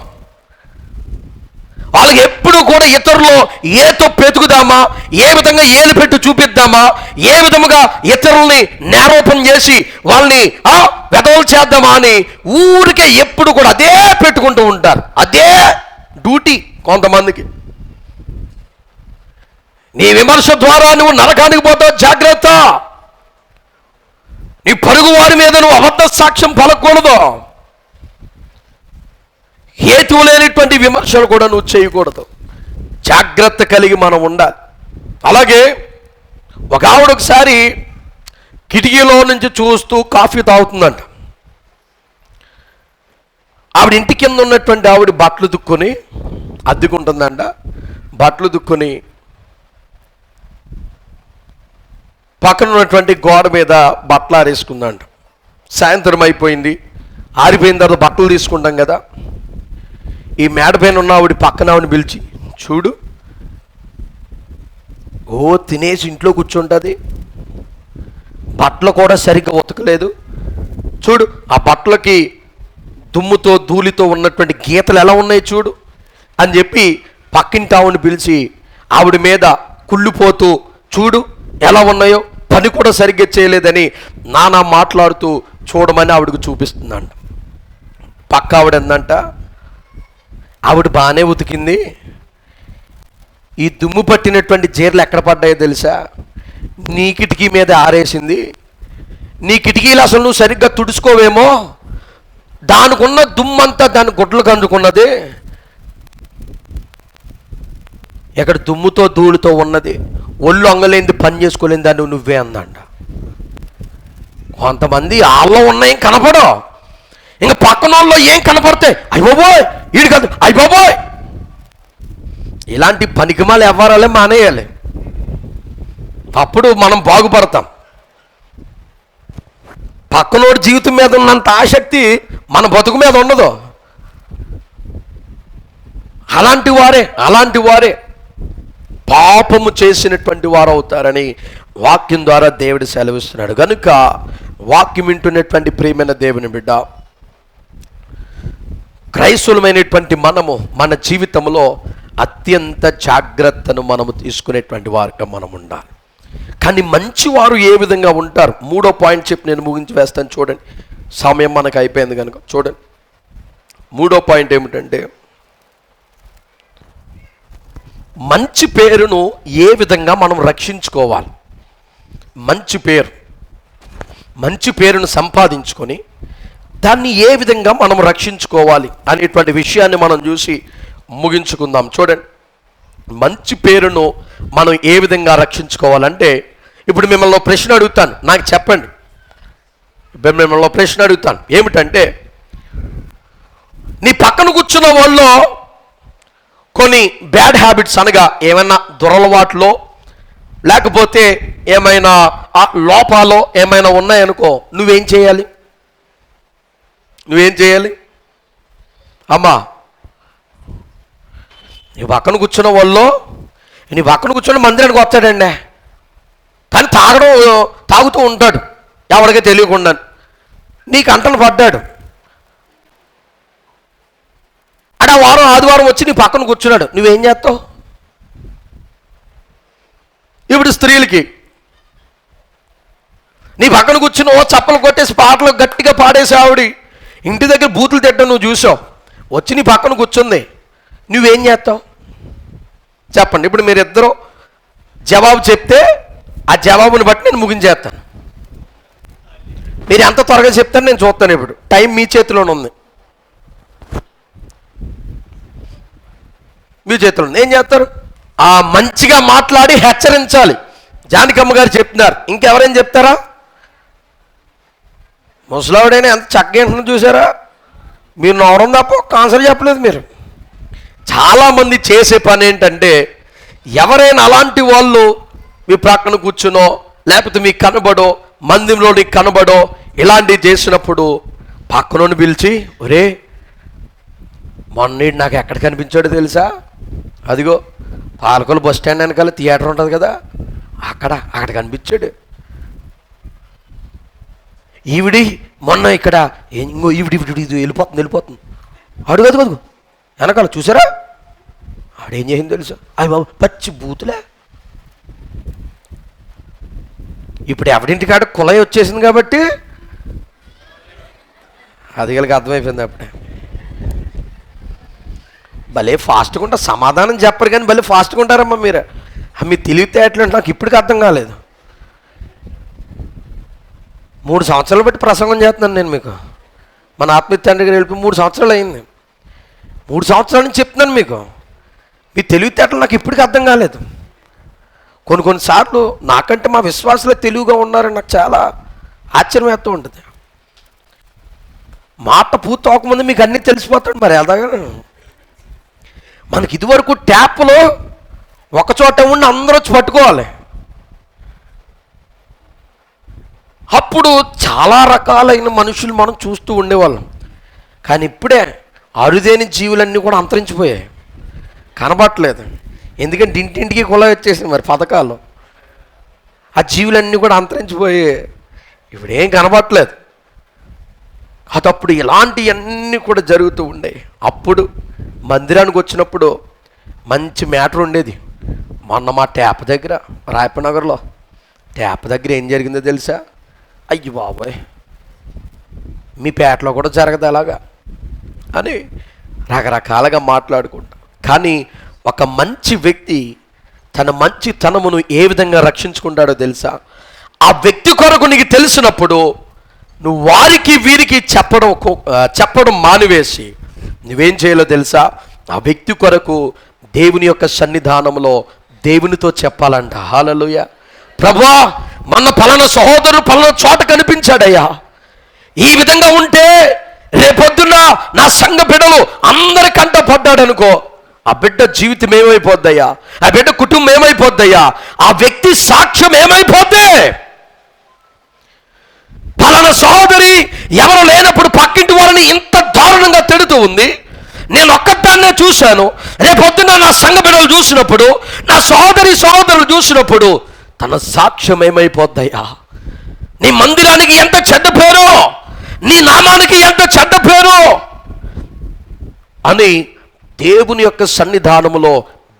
వాళ్ళకి ఎప్పుడు కూడా ఇతరులు ఏ తప్పు ఎతుకుదామా, ఏ విధంగా ఏలు పెట్టి చూపిద్దామా, ఏ విధముగా ఇతరుల్ని నేరోపణ చేసి వాళ్ళని వెధవలు చేద్దామా అని ఊరికే ఎప్పుడు కూడా అదే పెట్టుకుంటూ ఉంటారు. అదే డ్యూటీ కొంతమందికి. నీ విమర్శ ద్వారా నువ్వు నరకానికి పోతావు, జాగ్రత్త. నీ పరుగు వారి మీద నువ్వు అబద్ధ సాక్ష్యం పలకూడదు. హేతు లేనిటువంటి విమర్శలు కూడా నువ్వు చేయకూడదు. జాగ్రత్త కలిగి మనం ఉండాలి. అలాగే ఒక ఆవిడ ఒకసారి కిటికీలో నుంచి చూస్తూ కాఫీ తాగుతుందంట. ఆవిడ ఇంటి కింద ఉన్నటువంటి ఆవిడ బట్టలు దుక్కుని, అద్దెకుంటుందంట, బట్టలు దుక్కుని పక్కన ఉన్నటువంటి గోడ మీద బట్టలు ఆరేసుకుందంట. సాయంత్రం అయిపోయింది, ఆరిపోయిన తర్వాత బట్టలు తీసుకుంటాం కదా. ఈ మేడ పైన ఉన్న ఆవిడ పక్కన ఆవిడని పిలిచి, చూడు తినేసి ఇంట్లో కూర్చుంటుంది, బట్టలు కూడా సరిగ్గా ఉతకలేదు, చూడు ఆ బట్టలకి దుమ్ముతో ధూళితో ఉన్నటువంటి గీతలు ఎలా ఉన్నాయి చూడు అని చెప్పి పక్కింటి ఆవిడని పిలిచి ఆవిడ మీద కుళ్ళిపోతూ, చూడు ఎలా ఉన్నాయో, పని కూడా సరిగ్గా చేయలేదని నానా మాట్లాడుతూ చూడమని ఆవిడకు చూపిస్తుందంట. పక్క ఆవిడ ఎందంట, ఆవిడ బాగానే ఉతికింది, ఈ దుమ్ము పట్టినటువంటి జీరలు ఎక్కడ పడ్డాయో తెలుసా, నీ కిటికీ మీద ఆరేసింది, నీ కిటికీలు అసలు నువ్వు సరిగ్గా తుడుచుకోవేమో, దానికి ఉన్న దుమ్మంతా దాని గుడ్లకు అందుకున్నది, ఎక్కడ దుమ్ముతో ధూళితో ఉన్నది, ఒళ్ళు అంగలేంది, పని చేసుకోలేని దాన్ని నువ్వే అందంట. కొంతమంది ఆల్లో ఉన్నాయి కనపడవు, ఇంకా పక్కన వాళ్ళు ఏం కనపడతాయి, అయ్యబాబోయ్ వీడు కాదు, అయ్యబాబోయ్. ఇలాంటి పనికిమాల వ్యవహారాలే మానేయాలి, అప్పుడు మనం బాగుపడతాం. పక్కనోడి జీవితం మీద ఉన్నంత ఆసక్తి మన బతుకు మీద ఉండదు. అలాంటి వారే పాపము చేసినటువంటి వారు అవుతారని వాక్యం ద్వారా దేవుడు సెలవిస్తున్నాడు. కనుక వాక్యం వింటున్నటువంటి ప్రియమైన దేవుని బిడ్డ, క్రైస్తవులమైనటువంటి మనము మన జీవితంలో అత్యంత జాగ్రత్తను మనము తీసుకునేటువంటి వారిగా మనం ఉండాలి. కానీ మంచివారు ఏ విధంగా ఉంటారు? 3వ పాయింట్ చెప్పి నేను ముగించి వేస్తాను. చూడండి, సమయం మనకు అయిపోయింది కనుక చూడండి. 3వ పాయింట్ ఏమిటంటే, మంచి పేరును ఏ విధంగా మనం రక్షించుకోవాలి. మంచి పేరును సంపాదించుకొని దాన్ని ఏ విధంగా మనం రక్షించుకోవాలి అనేటువంటి విషయాన్ని మనం చూసి ముగించుకుందాం. చూడండి, మంచి పేరును మనం ఏ విధంగా రక్షించుకోవాలంటే, ఇప్పుడు మిమ్మల్ని ప్రశ్న అడుగుతాను, నాకు చెప్పండి. మిమ్మల్ని ప్రశ్న అడుగుతాను ఏమిటంటే, నీ పక్కన కూర్చున్న వాళ్ళు కొన్ని బ్యాడ్ హ్యాబిట్స్ అనగా ఏమైనా దురలవాట్లో లేకపోతే ఏమైనా లోపాలో ఏమైనా ఉన్నాయనుకో, నువ్వేం చేయాలి? అమ్మా, నీ పక్కన కూర్చున్న వాళ్ళు, నీ పక్కన కూర్చున్న మందిరానికి వస్తాడండి, కానీ తాగుతూ ఉంటాడు, ఎవరికీ తెలియకుండా నీకు అంటలు పడ్డాడు. అంటే ఆదివారం వచ్చి నీ పక్కన కూర్చున్నాడు, నువ్వేం చేస్తావు? ఇప్పుడు స్త్రీలకి నీ పక్కన కూర్చుని ఓ చప్పలు కొట్టేసి పాటలు గట్టిగా పాడేసి ఆవిడ ఇంటి దగ్గర బూతులు తిట్టడం నువ్వు చూసావు, వచ్చి నీ పక్కన కూర్చుంది, నువ్వేం చేస్తావు చెప్పండి. ఇప్పుడు మీరిద్దరూ జవాబు చెప్తే ఆ జవాబుని బట్టి నేను ముగించేస్తాను. మీరు ఎంత త్వరగా చెప్తాను నేను చూస్తాను. ఇప్పుడు టైం మీ చేతిలోనే ఉంది, మీ చేతిలో ఏం చేస్తారు? ఆ మంచిగా మాట్లాడి హెచ్చరించాలి. జానకమ్మ గారు చెప్తున్నారు, ఇంకెవరైనా చెప్తారా? ముసలావిడైనా ఎంత చక్కగా చూసారా? మీరు నవరం తప్ప ఒక్క ఆన్సర్ చెప్పలేదు. మీరు చాలామంది చేసే పని ఏంటంటే, ఎవరైనా అలాంటి వాళ్ళు మీ ప్రక్కన కూర్చునో లేకపోతే మీకు కనబడో మందిరంలో నీకు కనబడో ఇలాంటివి చేసినప్పుడు పక్కనోని పిలిచి, ఒరే మొన్న నాకు ఎక్కడ కనిపించాడో తెలుసా? అదిగో పాలకొల్లు బస్ స్టాండ్ వెనకాల థియేటర్ ఉంటుంది కదా, అక్కడ కనిపించాడు. ఈవిడి మొన్న ఇక్కడ ఇంకో ఈవిడి ఇది వెళ్ళిపోతుంది అడుగు అదుగు వెనకాల చూసారా? ఆడేం చేసింది తెలుసా? అయ్యి బాబు పచ్చి బూతులే. ఇప్పుడు ఎవడింటి కాడ కులయి వచ్చేసింది కాబట్టి అది వీళ్ళకి అర్థమైపోయింది. అప్పుడే భలే ఫాస్ట్గా ఉంటారు, సమాధానం చెప్పరు కానీ భలే ఫాస్ట్గా ఉంటారమ్మా మీరు. మీ తెలివితేటలు నాకు ఇప్పటికీ అర్థం కాలేదు. 3 సంవత్సరాలు బట్టి ప్రసంగం చేస్తున్నాను నేను మీకు. మన ఆత్మీయ తండ్రి గారు వెళ్ళిపోయి 3 సంవత్సరాలు అయింది. 3 సంవత్సరాల నుంచి చెప్తున్నాను మీకు. మీ తెలివితేటలు నాకు ఇప్పటికీ అర్థం కాలేదు. కొన్నిసార్లు నాకంటే మా విశ్వాసులే తెలివిగా ఉన్నారని నాకు చాలా ఆశ్చర్యం వేస్తూ ఉంటుంది. మాట పూర్తి అవ్వకముందు మీకు అన్నీ తెలిసిపోతాడు. మరి అలాగా మనకి ఇదివరకు ట్యాప్లో ఒకచోట ఉండి అందరూ వచ్చి పట్టుకోవాలి. అప్పుడు చాలా రకాలైన మనుషులు మనం చూస్తూ ఉండేవాళ్ళం. కానీ ఇప్పుడే అరుదైన జీవులన్నీ కూడా అంతరించిపోయాయి, కనబట్టలేదు. ఎందుకంటే ఇంటింటికి కుల వచ్చేసింది మరి పథకాలు. ఆ జీవులన్నీ కూడా అంతరించిపోయి ఇప్పుడేం కనబట్టలేదు. అదప్పుడు ఇలాంటివన్నీ కూడా జరుగుతూ ఉండేవి. అప్పుడు మందిరానికి వచ్చినప్పుడు మంచి మ్యాటర్ ఉండేది. మొన్న మా ట్యాప్ దగ్గర రాయపనగర్లో ట్యాప్ దగ్గర ఏం జరిగిందో తెలుసా? అయ్యి బాబోయ్, మీ పేటలో కూడా జరగదు అలాగా అని రకరకాలుగా మాట్లాడుకుంటాం. కానీ ఒక మంచి వ్యక్తి తన మంచితనమును ఏ విధంగా రక్షించుకుంటాడో తెలుసా? ఆ వ్యక్తి కొరకు నీకు తెలిసినప్పుడు నువ్వు వారికి వీరికి చెప్పడం మానివేసి నువ్వేం చేయాలో తెలుసా? ఆ వ్యక్తి కొరకు దేవుని యొక్క సన్నిధానంలో దేవునితో చెప్పాలంట. హల్లెలూయా. ప్రభువా, మన పలానా సహోదరుడు పలానా చోట కనిపించాడయ్యా, ఈ విధంగా ఉంటే రేపొద్దున్న నా సంఘ బిడ్డలు అందరికంట పడ్డాడనుకో, ఆ బిడ్డ జీవితం ఏమైపోద్దయ్యా, ఆ బిడ్డ కుటుంబం ఏమైపోద్దయ్యా, ఆ వ్యక్తి సాక్ష్యం ఏమైపోద్ది? పలానా సహోదరి ఎవరు లేనప్పుడు పక్కింటి వాళ్ళని ఇంత దారుణంగా తిడుతూ ఉంది, నేను ఒక్కదాన్నే చూశాను, రేపొద్దున నా సంఘ బిడ్డలు చూసినప్పుడు, నా సహోదరులు చూసినప్పుడు తన సాక్ష్యం ఏమైపోద్దయ్యా? నీ మందిరానికి ఎంత చెడ్డ పేరు, నీ నామానికి ఎంత చెడ్డ పేరు అని దేవుని యొక్క సన్నిధానములో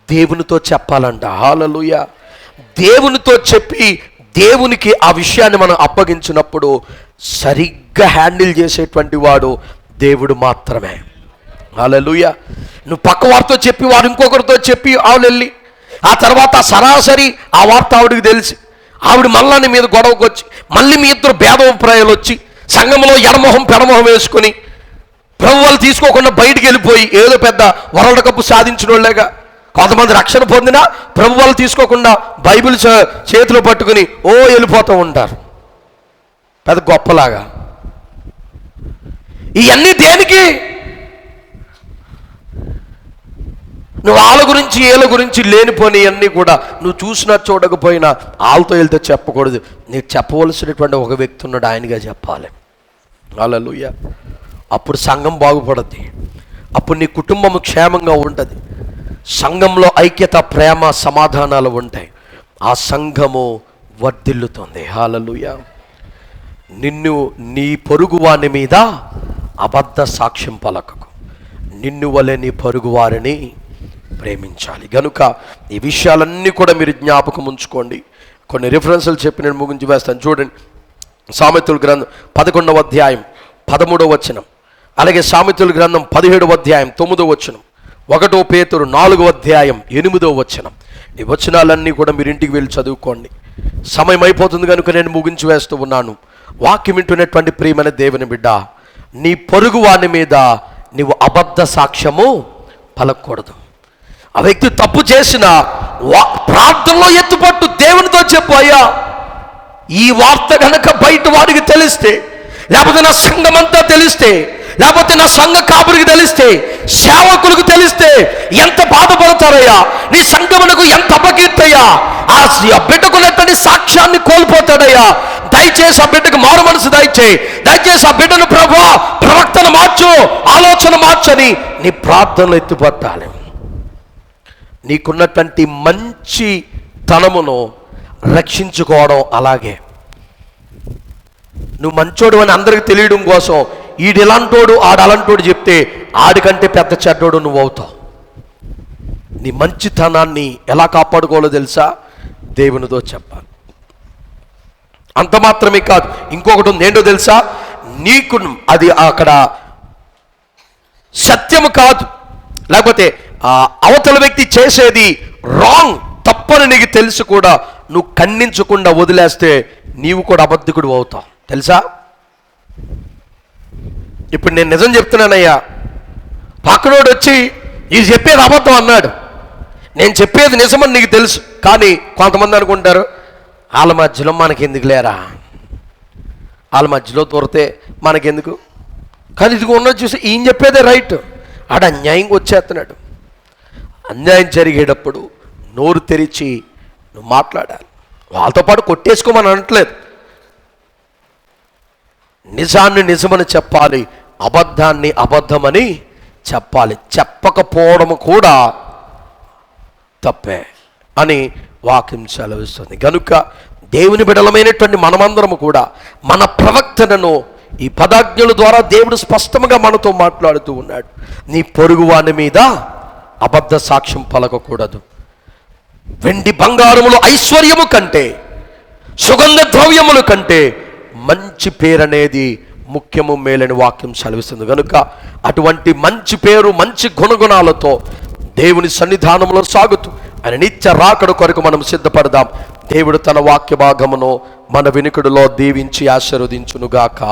దేవునితో చెప్పాలంట. హల్లెలూయా. దేవునితో చెప్పి దేవునికి ఆ విషయాన్ని మనం అప్పగించినప్పుడు సరిగ్గా హ్యాండిల్ చేసేటువంటి వాడు దేవుడు మాత్రమే. హల్లెలూయా. నువ్వు పక్క వారితో చెప్పి వాడు ఇంకొకరితో చెప్పి ఆవిడ వెళ్ళి ఆ తర్వాత సరాసరి ఆ వార్త ఆవిడికి తెలిసి ఆవిడ మళ్ళా నీ మీద గొడవకు వచ్చి మళ్ళీ మీ ఇద్దరు భేదాభిప్రాయాలు వచ్చి సంఘంలో ఎడమొహం పెడమొహం వేసుకొని ప్రభువులు తీసుకోకుండా బయటికి వెళ్ళిపోయి ఏదో పెద్ద వరల్డ్ కప్ సాధించిన వాళ్ళేగా కొంతమంది రక్షణ పొందినా ప్రభువులు తీసుకోకుండా బైబిల్ చేతిలో పట్టుకుని వెళ్ళిపోతూ ఉంటారు పెద్ద గొప్పలాగా. ఇవన్నీ దేనికి? నువ్వు వాళ్ళ గురించి వీళ్ళ గురించి లేనిపోని అన్నీ కూడా నువ్వు చూసినా చూడకపోయినా వాళ్ళతో వెళ్తే చెప్పకూడదు. నీకు చెప్పవలసినటువంటి ఒక వ్యక్తి ఉన్నాడు, ఆయనగా చెప్పాలి. హల్లెలూయా. అప్పుడు సంఘం బాగుపడుద్ది, అప్పుడు నీ కుటుంబం క్షేమంగా ఉంటుంది, సంఘంలో ఐక్యత ప్రేమ సమాధానాలు ఉంటాయి, ఆ సంఘము వర్ధిల్లుతుంది. హల్లెలూయా. నిన్ను నీ పొరుగువాని మీద అబద్ధ సాక్ష్యం పలకకు, నిన్ను వలె నీ పొరుగువారిని ప్రేమించాలి. గనుక ఈ విషయాలన్నీ కూడా మీరు జ్ఞాపకం ఉంచుకోండి. కొన్ని రిఫరెన్సులు చెప్పి నేను ముగించి వేస్తాను. చూడండి, సామెతల గ్రంథం 11వ అధ్యాయం 13వ వచనం, అలాగే సామెతల గ్రంథం 17వ అధ్యాయం 9వ వచనం, 1 పేతురు 4వ అధ్యాయం 8వ వచనం. ఈ వచనాలన్నీ కూడా మీరు ఇంటికి వెళ్ళి చదువుకోండి. సమయం అయిపోతుంది కనుక నేను ముగించి వేస్తూ ఉన్నాను. వాక్యం వింటున్నటువంటి ప్రియమైన దేవుని బిడ్డ, నీ పొరుగు వాని మీద నీవు అబద్ధ సాక్ష్యము పలకూడదు. ఆ వ్యక్తి తప్పు చేసిన ప్రార్థనలో ఎత్తుపట్టు దేవునితో చెప్పు, అయ్యా ఈ వార్త కనుక బయట వాడికి తెలిస్తే, లేకపోతే నా సంఘమంతా తెలిస్తే, లేకపోతే నా సంఘ కాపురికి తెలిస్తే, సేవకులకు తెలిస్తే ఎంత బాధపడతారయ్యా, నీ సంఘమునకు ఎంత అపకీర్తయ్యా, ఆ బిడ్డకున్నటువంటి సాక్ష్యాన్ని కోల్పోతాడయ్యా. దయచేసి ఆ బిడ్డకు మారు మనసు దయచేయి. దయచేసి ఆ బిడ్డను ప్రభువా ప్రవక్తను మార్చు, ఆలోచన మార్చని నీ ప్రార్థనలు ఎత్తుపట్టాలి. నీకున్నటువంటి మంచి తనమును రక్షించుకోవడం అలాగే. నువ్వు మంచోడు అని అందరికి తెలియడం కోసం ఈడు ఇలాంటోడు ఆడు అలాంటోడు చెప్తే ఆడికంటే పెద్ద చెడ్డోడు నువ్వు అవుతావు. నీ మంచితనాన్ని ఎలా కాపాడుకోవాలో తెలుసా? దేవునితో చెప్పాలి. అంత మాత్రమే కాదు, ఇంకొకటి ఉంది. ఏంటో తెలుసా? నీకు అది అక్కడ సత్యము కాదు, లేకపోతే అవతల వ్యక్తి చేసేది రాంగ్, తప్పని నీకు తెలుసు కూడా నువ్వు ఖండించకుండా వదిలేస్తే నీవు కూడా అబద్ధికుడు అవుతావు. తెలుసా? ఇప్పుడు నేను నిజం చెప్తున్నానయ్యా, పక్కనోడు వచ్చి ఇది చెప్పేది అబద్ధం అన్నాడు, నేను చెప్పేది నిజమని నీకు తెలుసు, కానీ కొంతమంది అనుకుంటారు వాళ్ళ మధ్యలో మనకెందుకు లేరా, వాళ్ళ మధ్యలో దొరికితే మనకెందుకు, కానీ ఇదిగో ఉన్నది చూసి ఈయన చెప్పేదే రైట్, ఆడ అన్యాయంగా వచ్చేస్తున్నాడు. అన్యాయం జరిగేటప్పుడు నోరు తెరిచి నువ్వు మాట్లాడాలి. వాళ్ళతో పాటు కొట్టేసుకోమని అనట్లేదు, నిజాన్ని నిజమని చెప్పాలి, అబద్ధాన్ని అబద్ధమని చెప్పాలి. చెప్పకపోవడం కూడా తప్పే అని వాక్యం సెలవిస్తుంది. కనుక దేవుని బిడలమైనటువంటి మనమందరము కూడా మన ప్రవక్తనను ఈ పదాజ్ఞల ద్వారా దేవుడు స్పష్టంగా మనతో మాట్లాడుతూ ఉన్నాడు. నీ పొరుగువాని మీద అబద్ధ సాక్ష్యం పలకకూడదు. వెండి బంగారములు ఐశ్వర్యము కంటే, సుగంధ ద్రవ్యముల కంటే మంచి పేరనేది ముఖ్యము, మేలని వాక్యం సెలవిస్తుంది. కనుక అటువంటి మంచి పేరు, మంచి గుణగుణాలతో దేవుని సన్నిధానంలో సాగుతూ ఆయన నిత్య రాకడ కొరకు మనం సిద్ధపడదాం. దేవుడు తన వాక్య భాగమును మన వినికిడిలో దీవించి ఆశీర్వదించునుగాక.